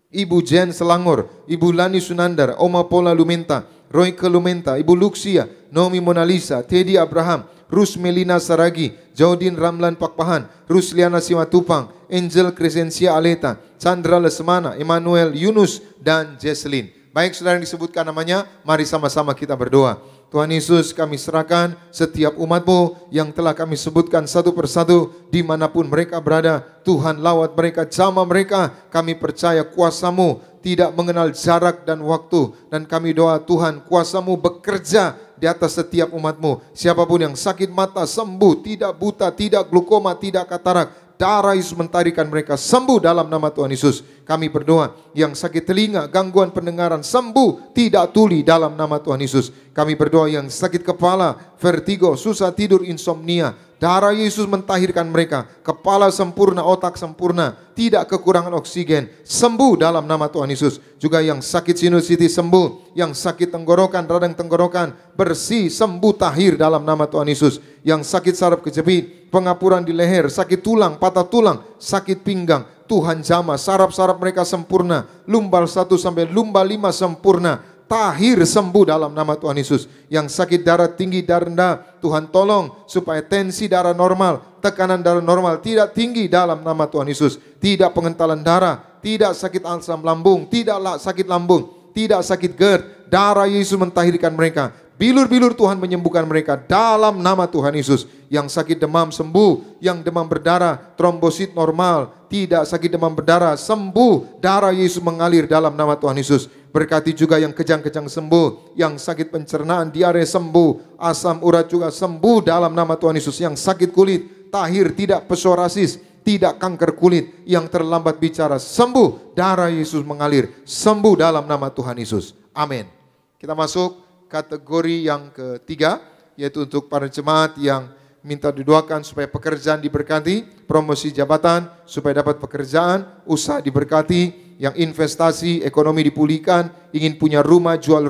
Ibu Jen Selangor, Ibu Lani Sunandar, Oma Pola Lumenta, Roy Lumenta, Ibu Luxia, Nomi Monalisa, Teddy Abraham, Rus Melina Saragi, Jaudin Ramlan Pakpahan, Rusliana Simatupang, Angel Crescencia Aleta, Chandra Lesmana, Emmanuel Yunus, dan Jesselyn. Baik saudara yang disebutkan namanya, mari sama-sama kita berdoa. Tuhan Yesus, kami serahkan setiap umat-Mu yang telah kami sebutkan satu persatu dimanapun mereka berada. Tuhan lawat mereka, jamah mereka. Kami percaya kuasa-Mu tidak mengenal jarak dan waktu. Dan kami doa Tuhan, kuasa-Mu bekerja di atas setiap umat-Mu. Siapapun yang sakit mata sembuh, tidak buta, tidak glukoma, tidak katarak. Darah Yesus mentarikan mereka sembuh dalam nama Tuhan Yesus. Kami berdoa yang sakit telinga, gangguan pendengaran sembuh, tidak tuli dalam nama Tuhan Yesus. Kami berdoa yang sakit kepala, vertigo, susah tidur, insomnia. Darah Yesus mentahirkan mereka, kepala sempurna, otak sempurna, tidak kekurangan oksigen, sembuh dalam nama Tuhan Yesus. Juga yang sakit sinusitis sembuh, yang sakit tenggorokan, radang tenggorokan bersih, sembuh tahir dalam nama Tuhan Yesus. Yang sakit saraf kejepit, pengapuran di leher, sakit tulang, patah tulang, sakit pinggang, Tuhan jamah, saraf-saraf mereka sempurna, lumbal 1 sampai lumbal 5 sempurna, tahir sembuh dalam nama Tuhan Yesus. Yang sakit darah tinggi, darah rendah, Tuhan tolong supaya tensi darah normal, tekanan darah normal, tidak tinggi dalam nama Tuhan Yesus. Tidak pengentalan darah, tidak sakit asam lambung, tidak sakit lambung, tidak sakit GERD. Darah Yesus mentahirkan mereka. Bilur-bilur Tuhan menyembuhkan mereka dalam nama Tuhan Yesus. Yang sakit demam sembuh, yang demam berdarah, trombosit normal, tidak sakit demam berdarah sembuh. Darah Yesus mengalir dalam nama Tuhan Yesus. Berkati juga yang kejang-kejang sembuh, yang sakit pencernaan, diare sembuh, asam urat juga sembuh dalam nama Tuhan Yesus. Yang sakit kulit, tahir, tidak psoriasis, tidak kanker kulit, yang terlambat bicara sembuh. Darah Yesus mengalir, sembuh dalam nama Tuhan Yesus. Amin. Kita masuk kategori yang ketiga, yaitu untuk para jemaat yang minta didoakan supaya pekerjaan diberkati, promosi jabatan supaya dapat pekerjaan, usaha diberkati, yang investasi, ekonomi dipulihkan, ingin punya rumah, jual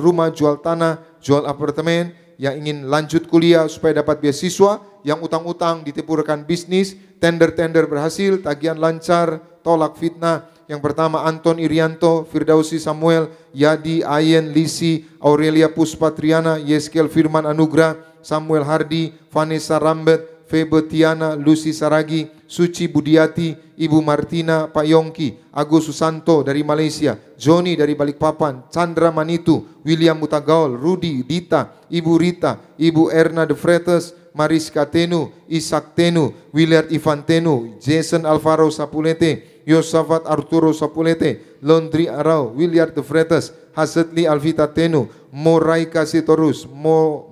tanah, jual apartemen, yang ingin lanjut kuliah supaya dapat beasiswa, yang utang-utang ditepurkan bisnis, tender-tender berhasil, tagihan lancar, tolak fitnah. Yang pertama Anton Irianto, Firdausi Samuel, Yadi, Ayen, Lisi, Aurelia Puspatriana, Yeskel Firman Anugrah, Samuel Hardi, Vanessa Rambet, Febe Tiana, Lucy Saragi, Suci Budiati, Ibu Martina, Pak Yongki, Agus Susanto dari Malaysia, Joni dari Balikpapan, Chandra Manitu, William Mutagaol, Rudi, Dita, Ibu Rita, Ibu Erna De Fretes, Mariska Tenu, Isak Tenu, Willard Ivan Tenu, Jason Alvaro Sapulete, Yosafat Arturo Sapulete, Londri Arau, Williard De Fretes, Hasetli Alvita Tenu, Moraika Sitorus,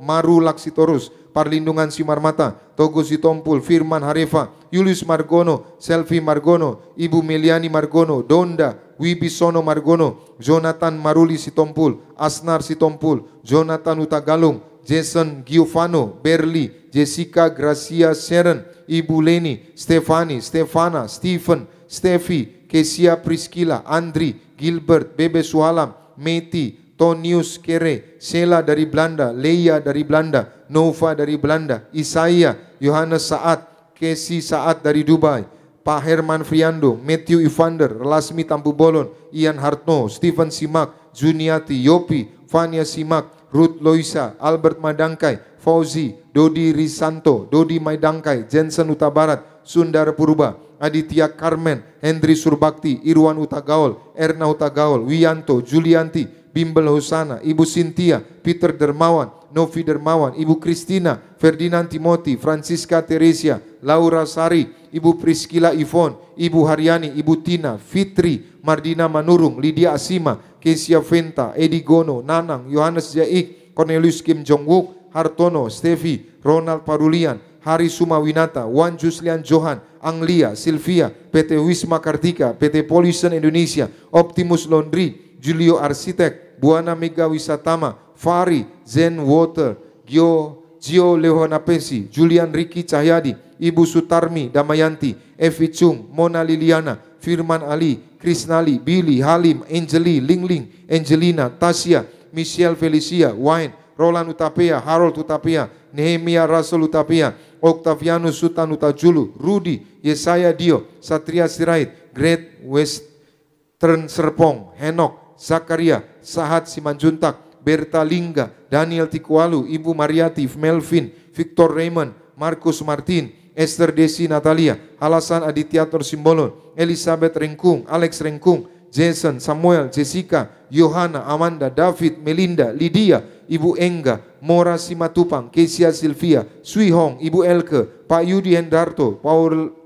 Maru Laksitorus, Parlindungan Simarmata, Togo Sitompul, Firman Harefa, Julius Margono, Selvi Margono, Ibu Meliani Margono, Donda, Wibisono Margono, Jonathan Maruli Sitompul, Asnar Sitompul, Jonathan Utagalung, Jason Giovanno, Berli, Jessica Gracia Sharon, Ibu Leni, Stefani, Stefana, Stephen, Steffi, Kesia Priscilla, Andri, Gilbert, Bebe Suhalam, Meti, Tonius Kere, Sheila dari Belanda, Leia dari Belanda, Nova dari Belanda, Isaiah, Yohanes Saat, Kesi Saat dari Dubai, Pak Herman Friando, Matthew Evander, Lasmi Tampu Bolon, Ian Hartno, Stephen Simak, Juniati, Yopi, Fania Simak, Ruth Loisa, Albert Madangkai, Fauzi, Dodi Risanto, Dodi Maidangkai, Jensen Utabarat, Sundar Purba, Aditya Carmen, Hendri Surbakti, Irwan Utagaol, Erna Utagaol, Wiyanto, Julianti, Bimbel Husana, Ibu Cynthia, Peter Dermawan, Novi Dermawan, Ibu Christina, Ferdinand Timothy, Francisca Teresia, Laura Sari, Ibu Priscilla Ivon, Ibu Haryani, Ibu Tina, Fitri, Mardina Manurung, Lydia Asima, Kesia Venta, Edi Gono, Nanang, Yohanes Jaik, Cornelius Kim Jong-wook, Hartono, Stevi, Ronald Parulian, Hari Sumawinata, Wan Juslian Johan, Anglia, Sylvia, PT Wisma Kartika, PT Pollution Indonesia, Optimus Laundry, Julio Arsitek, Buana Mega Wisatama, Fari, Zen Water, Gio Leonapesi, Julian Riki Cahyadi, Ibu Sutarmi Damayanti, Evi Chung, Mona Liliana, Firman Ali, Krisnali, Billy, Halim, Angeli, Lingling, Angelina, Tasya, Michelle Felicia, Wine, Roland Utapia, Harold Utapia, Nehemia Rasul Utapia, Octavianus Sultan Utajulu, Rudy, Yesaya Dio, Satria Sirait, Great Western Serpong, Henok, Zakaria, Sahat Simanjuntak, Berta Lingga, Daniel Tikualu, Ibu Mariati, Melvin, Victor Raymond, Marcus Martin, Esther Desi Natalia, Alasan Adityator Simbolon, Elizabeth Rengkung, Alex Rengkung, Jason, Samuel, Jessica, Yohana, Amanda, David, Melinda, Lydia, Ibu Engga, Mora Simatupang, Kesia Silvia, Sui Hong, Ibu Elke, Pak Yudi Hendarto,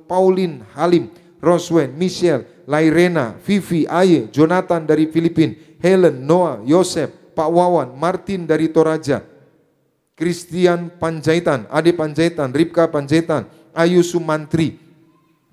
Pauline Halim, Roswen, Michelle, Lairena, Vivi, Aye, Jonathan dari Filipina, Helen, Noah, Yosef, Pak Wawan, Martin dari Toraja, Christian Panjaitan, Ade Panjaitan, Ripka Panjaitan, Ayu Sumantri,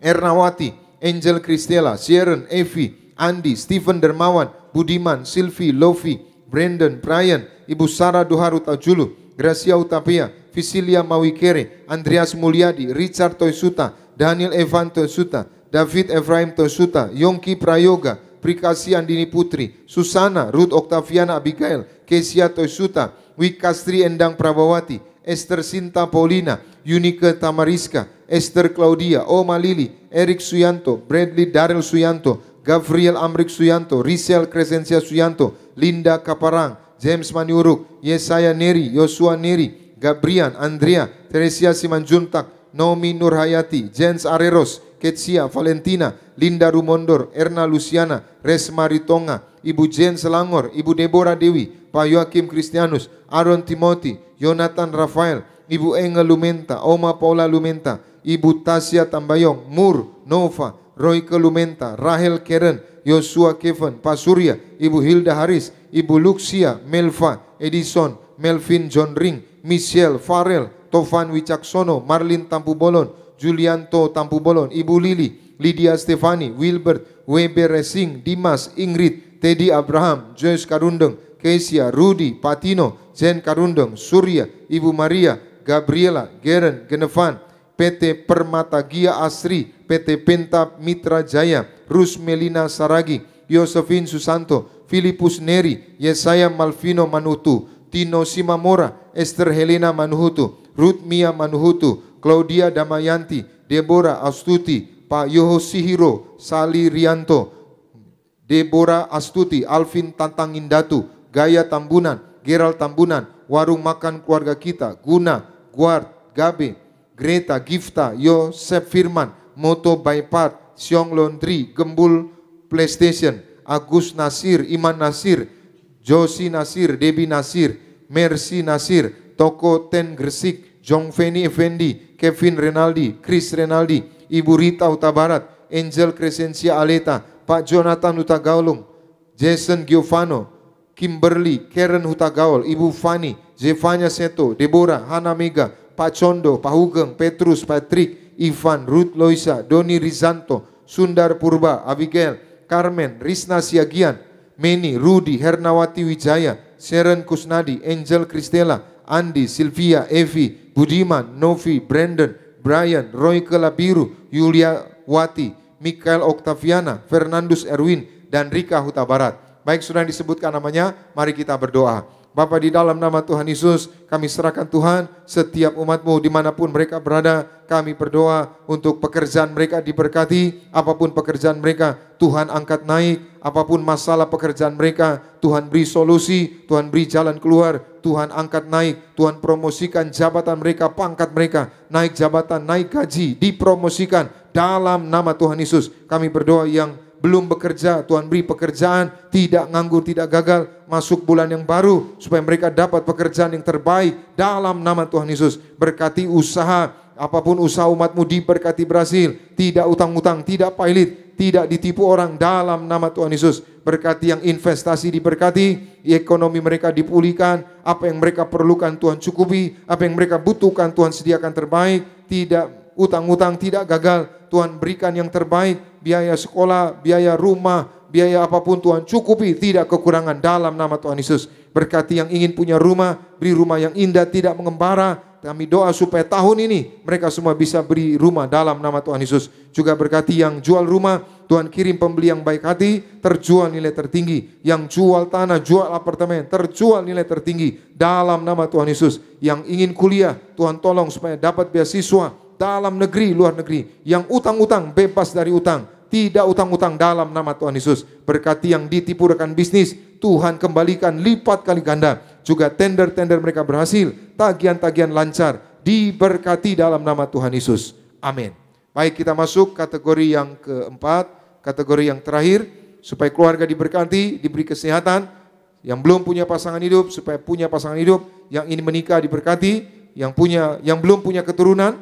Ernawati, Angel Kristela, Sharon, Evi, Andi, Stephen Dermawan, Budiman, Silvi, Lofi, Brandon, Brian, Ibu Sarah Doharu Tajulu, Gracia Utapia, Visilia Mawikere, Andreas Mulyadi, Richard Toysuta, Daniel Evan Toysuta, David Ephraim Toysuta, Yongki Prayoga, Prikasi Andini Putri, Susana, Ruth Octaviana Abigail, Kesia Toysuta, Wikastri Endang Prabawati, Esther Sinta Paulina, Yunike Tamariska, Esther Claudia, Oma Lili, Erik Suyanto, Bradley Daryl Suyanto, Gabriel Amrik Suyanto, Risel Crescencia Suyanto, Linda Kaparang, James Maniuruk, Yesaya Neri, Yosua Neri, Gabrian, Andrea, Teresia Simanjuntak, Naomi Nurhayati, Jens Areros, Ketsia, Valentina, Linda Rumondor, Erna Luciana, Resma Ritonga, Ibu Jen Selangor, Ibu Deborah Dewi, Pak Joakim Kristianus, Aaron Timothy, Jonathan Rafael, Ibu Engel Lumenta, Oma Paula Lumenta, Ibu Tasya Tambayong, Mur, Nova, Royke Lumenta, Rahel Karen, Yosua Kevin, Pak Surya, Ibu Hilda Haris, Ibu Luxia, Melva, Edison, Melvin John Ring, Michelle, Farel, Tovan Wicaksono, Marlin Tampubolon, Julianto Tampubolon, Ibu Lili, Lydia Stefani, Wilbert, Weber Resing, Dimas, Ingrid, Teddy Abraham, Joyce Karundeng, Kesia, Rudy, Patino, Zen Karundeng, Surya, Ibu Maria, Gabriela, Geren, Genevan, PT Permata Gia Asri, PT Penta Mitra Jaya, Rus Melina Saragi, Yosefin Susanto, Filipus Neri, Yesaya Malvino Manutu, Tino Simamora, Esther Helena Manuhutu, Ruth Mia Manuhutu, Claudia Damayanti, Deborah Astuti, Pak Yohosihiro, Sali Rianto, Deborah Astuti, Alvin Tantangindatu, Gaya Tambunan, Gerald Tambunan, Warung Makan Keluarga Kita, Guna, Guard, Gabe, Greta, Gifta, Yosef Firman, Moto Bypart, Siong Laundry, Gembul PlayStation, Agus Nasir, Iman Nasir, Josi Nasir, Debi Nasir, Mercy Nasir, Toko Ten Gresik, Jong Feni Effendi, Kevin Renaldi, Chris Renaldi, Ibu Rita Utabarat, Angel Crescencia Aleta, Pak Jonathan Utagaulung, Jason Giovanno, Kimberly, Karen Hutagaul, Ibu Fani, Zevanya Seto, Deborah, Hana Mega, Pak Condo, Pak Hugeng, Petrus, Patrick, Ivan, Ruth Loisa, Doni Rizanto, Sundar Purba, Abigail, Carmen, Risna Siagian, Meni, Rudy, Hernawati Wijaya, Sharon Kusnadi, Angel Kristela, Andi, Sylvia, Evi, Budiman, Novi, Brandon, Brian, Roy Kelabiru, Yulia Wati, Mikael Octaviana, Fernandus Erwin, dan Rika Huta Barat. Baik, sudah disebutkan namanya, mari kita berdoa. Bapa, di dalam nama Tuhan Yesus, kami serahkan Tuhan setiap umat-Mu dimanapun mereka berada. Kami berdoa untuk pekerjaan mereka diberkati, apapun pekerjaan mereka Tuhan angkat naik, apapun masalah pekerjaan mereka Tuhan beri solusi, Tuhan beri jalan keluar, Tuhan angkat naik, Tuhan promosikan jabatan mereka, pangkat mereka, naik jabatan, naik gaji, dipromosikan dalam nama Tuhan Yesus. Kami berdoa yang belum bekerja, Tuhan beri pekerjaan, tidak nganggur, tidak gagal, masuk bulan yang baru, supaya mereka dapat pekerjaan yang terbaik dalam nama Tuhan Yesus. Berkati usaha, apapun usaha umat-Mu diberkati berhasil, tidak utang-utang, tidak pailit, tidak ditipu orang dalam nama Tuhan Yesus. Berkati yang investasi diberkati, ekonomi mereka dipulihkan, apa yang mereka perlukan Tuhan cukupi, apa yang mereka butuhkan Tuhan sediakan terbaik, tidak utang-utang tidak gagal. Tuhan berikan yang terbaik, biaya sekolah, biaya rumah, biaya apapun Tuhan cukupi, tidak kekurangan dalam nama Tuhan Yesus. Berkati yang ingin punya rumah, beri rumah yang indah, tidak mengembara. Kami doa supaya tahun ini mereka semua bisa beri rumah dalam nama Tuhan Yesus. Juga berkati yang jual rumah, Tuhan kirim pembeli yang baik hati, terjual nilai tertinggi. Yang jual tanah, jual apartemen, terjual nilai tertinggi dalam nama Tuhan Yesus. Yang ingin kuliah, Tuhan tolong supaya dapat beasiswa dalam negeri, luar negeri. Yang utang-utang, bebas dari utang. Tidak utang-utang dalam nama Tuhan Yesus. Berkati yang ditipu rekan bisnis, Tuhan kembalikan lipat kali ganda. Juga tender-tender mereka berhasil, tagihan-tagihan lancar, diberkati dalam nama Tuhan Yesus. Amin. Baik, kita masuk kategori yang keempat, kategori yang terakhir, supaya keluarga diberkati, diberi kesehatan. Yang belum punya pasangan hidup, supaya punya pasangan hidup. Yang ingin menikah diberkati, yang belum punya keturunan,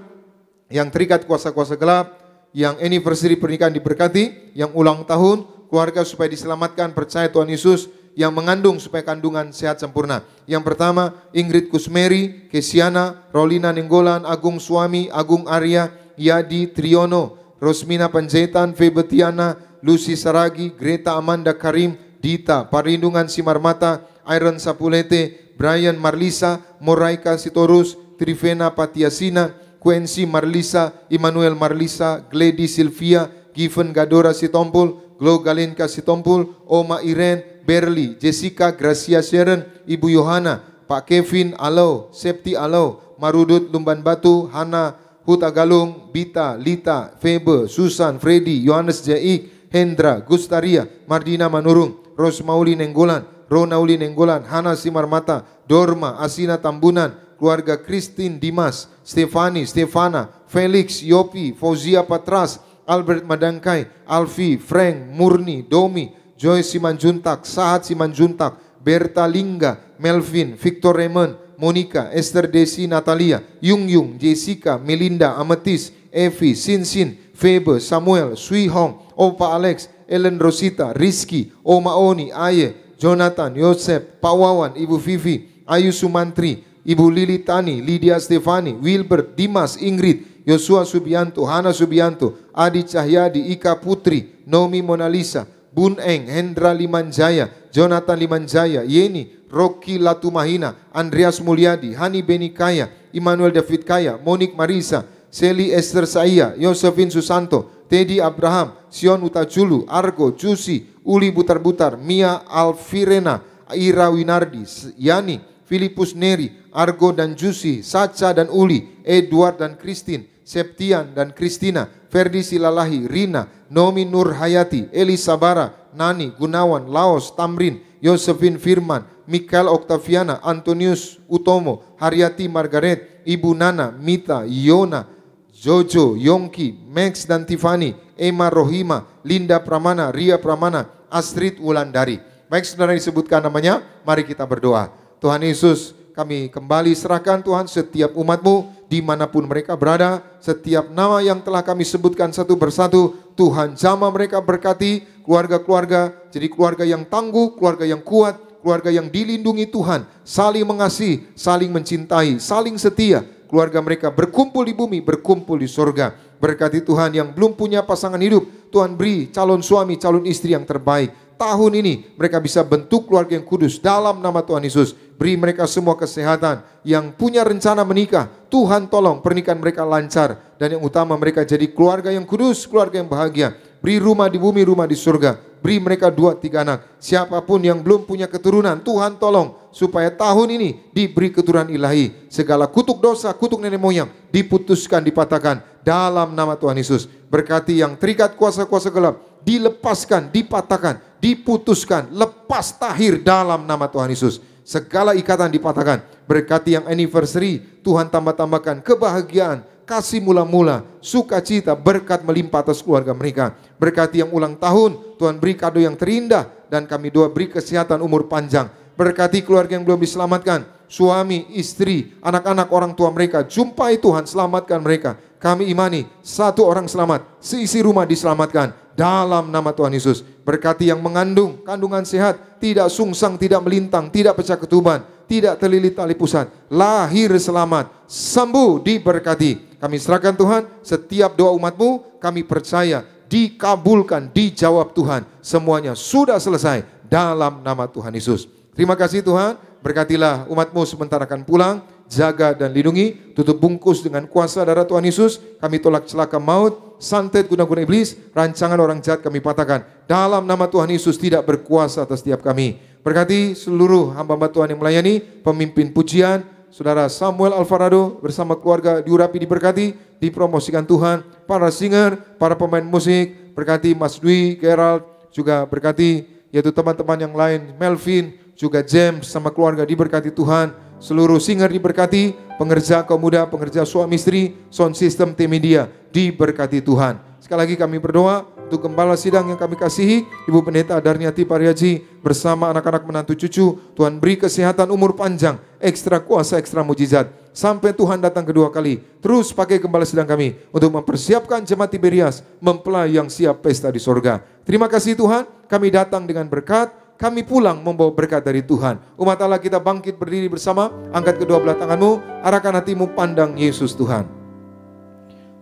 yang terikat kuasa-kuasa gelap, yang anniversary pernikahan diberkati, yang ulang tahun, keluarga supaya diselamatkan, percaya Tuhan Yesus, yang mengandung supaya kandungan sehat sempurna. Yang pertama, Ingrid Kusmeri, Kesiana, Rolina Nenggolan, Agung Suami, Agung Arya, Yadi Triono, Rosmina Panjaitan, Febetiana, Lucy Saragi, Greta Amanda Karim, Dita, Parlindungan Simarmata, Iron Sapulete, Brian Marlisa, Moraika Sitorus, Trivena Patiasina, Quency Marlisa, Immanuel Marlisa, Glady Silvia, Given Gadora Sitompul, Glo Galinka Sitompul, Oma Irene, Berli, Jessica, Gracia Sharon, Ibu Yohana, Pak Kevin Alau, Septi Alau, Marudut Lumban Batu, Hana Huta Galung, Bita, Lita, Febe, Susan, Freddy, Yohanes Jaik, Hendra, Gustaria, Mardina Manurung, Rosmauli Nenggolan, Ronauli Nenggolan, Hana Simarmata, Dorma, Asina Tambunan, keluarga Christine Dimas, Stefani, Stefana, Felix, Yopi, Fauzia Patras, Albert Madangkai, Alfi, Frank, Murni, Domi, Joy Simanjuntak, Sahat Simanjuntak, Berta Lingga, Melvin, Victor Raymond, Monica, Esther Desi Natalia, Yung, Jessica, Melinda, Ametis, Evi, Sinsin, Febe, Samuel, Sui Hong, Opa Alex, Ellen Rosita, Rizky, Oma Oni, Aye, Jonathan, Yosef, Pak Wawan, Ibu Vivi, Ayu Sumantri, Ibu Lili Tani, Lydia Stefani, Wilbert, Dimas, Ingrid, Yosua Subianto, Hana Subianto, Adi Cahyadi, Ika Putri, Nomi Monalisa, Bun Eng, Hendra Limanjaya, Jonathan Limanjaya, Yeni, Rocky Latumahina, Andreas Mulyadi, Hani Benikaya, Immanuel David Kaya, Monik Marisa, Seli Esther Saya, Yosefin Susanto, Teddy Abraham, Sion Utajulu, Argo, Jusi, Uli Butar-Butar, Mia Alfirena, Ira Winardi, Yani, Filipus Neri, Argo dan Jusi, Sacha dan Uli, Edward dan Christine, Septian dan Kristina, Ferdi Silalahi, Rina, Nomi Nur Hayati, Eli Sabara, Nani, Gunawan, Laos, Tamrin, Yosefin Firman, Mikael Octaviana, Antonius Utomo, Haryati Margaret, Ibu Nana, Mita, Yona, Jojo, Yongki, Max dan Tiffany, Emma Rohima, Linda Pramana, Ria Pramana, Astrid Wulandari. Baik saudara disebutkan namanya, mari kita berdoa. Tuhan Yesus, kami kembali serahkan Tuhan setiap umat-Mu dimanapun mereka berada, setiap nama yang telah kami sebutkan satu persatu, Tuhan jamah mereka berkati, keluarga-keluarga jadi keluarga yang tangguh, keluarga yang kuat, keluarga yang dilindungi Tuhan, saling mengasihi, saling mencintai, saling setia, keluarga mereka berkumpul di bumi, berkumpul di surga. Berkati Tuhan yang belum punya pasangan hidup, Tuhan beri calon suami, calon istri yang terbaik. Tahun ini mereka bisa bentuk keluarga yang kudus dalam nama Tuhan Yesus. Beri mereka semua kesehatan. Yang punya rencana menikah, Tuhan tolong pernikahan mereka lancar. Dan yang utama mereka jadi keluarga yang kudus, keluarga yang bahagia. Beri rumah di bumi, rumah di surga. Beri mereka 2-3 anak. Siapapun yang belum punya keturunan, Tuhan tolong supaya tahun ini diberi keturunan ilahi. Segala kutuk dosa, kutuk nenek moyang diputuskan, dipatahkan dalam nama Tuhan Yesus. Berkati yang terikat kuasa-kuasa gelap, dilepaskan, dipatahkan, diputuskan, lepas tahir dalam nama Tuhan Yesus. Segala ikatan dipatahkan. Berkati yang anniversary, Tuhan tambah-tambahkan kebahagiaan, kasih mula-mula, sukacita, berkat melimpah atas keluarga mereka. Berkati yang ulang tahun, Tuhan beri kado yang terindah, dan kami doa beri kesehatan, umur panjang. Berkati keluarga yang belum diselamatkan, suami, istri, anak-anak, orang tua mereka, jumpai Tuhan, selamatkan mereka. Kami imani satu orang selamat, seisi rumah diselamatkan dalam nama Tuhan Yesus. Berkati yang mengandung kandungan sehat, tidak sungsang, tidak melintang, tidak pecah ketuban. tidak terlilit tali pusat, lahir selamat, sembuh, diberkati. Kami serahkan Tuhan, setiap doa umat-Mu kami percaya dikabulkan, dijawab Tuhan. Semuanya sudah selesai dalam nama Tuhan Yesus. Terima kasih Tuhan, berkatilah umat-Mu sebentar akan pulang, jaga dan lindungi, tutup bungkus dengan kuasa darah Tuhan Yesus. Kami tolak celaka maut, santet guna-guna iblis, rancangan orang jahat kami patahkan. Dalam nama Tuhan Yesus tidak berkuasa atas setiap kami. Berkati seluruh hamba-hamba Tuhan yang melayani, pemimpin pujian, Saudara Samuel Alvarado bersama keluarga diurapi, diberkati, dipromosikan Tuhan. Para singer, para pemain musik, berkati Mas Dwi, Gerald, juga berkati yaitu teman-teman yang lain, Melvin, juga James sama keluarga diberkati Tuhan. Seluruh singer diberkati, pengerja kaum muda, pengerja suami istri, sound system, tim media diberkati Tuhan. Sekali lagi kami berdoa untuk gembala sidang yang kami kasihi, Ibu Pendeta Darniati Pariaji bersama anak-anak menantu cucu. Tuhan beri kesehatan, umur panjang, ekstra kuasa, ekstra mujizat. Sampai Tuhan datang kedua kali. Terus pakai gembala sidang kami untuk mempersiapkan jemaat Tiberias mempelai yang siap pesta di sorga. Terima kasih Tuhan, kami datang dengan berkat, kami pulang membawa berkat dari Tuhan. Umat Allah kita bangkit berdiri bersama, angkat kedua belah tanganmu, arahkan hatimu pandang Yesus Tuhan.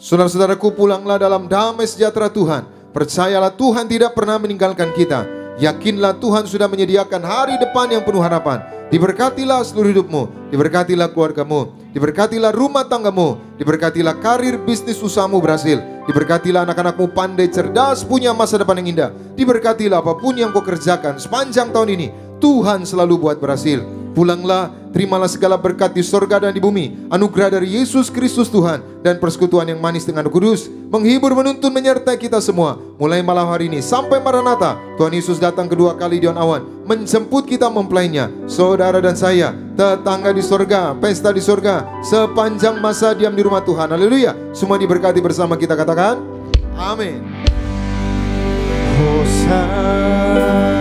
Saudara-saudaraku, pulanglah dalam damai sejahtera Tuhan. Percayalah Tuhan tidak pernah meninggalkan kita. Yakinlah Tuhan sudah menyediakan hari depan yang penuh harapan. Diberkatilah seluruh hidupmu, diberkatilah keluargamu, diberkatilah rumah tanggamu, diberkatilah karir bisnis usahamu berhasil, diberkatilah anak-anakmu pandai, cerdas, punya masa depan yang indah. Diberkatilah apapun yang kau kerjakan sepanjang tahun ini, Tuhan selalu buat berhasil. Pulanglah, terimalah segala berkat di sorga dan di bumi, anugerah dari Yesus Kristus Tuhan, dan persekutuan yang manis dengan Roh Kudus, menghibur, menuntun, menyertai kita semua, mulai malam hari ini sampai Maranatha. Tuhan Yesus datang kedua kali di awan, menjemput kita mempelainya. Saudara dan saya, tetangga di sorga, pesta di sorga, sepanjang masa diam di rumah Tuhan. Haleluya. Semua diberkati bersama kita katakan, amin. Hosana.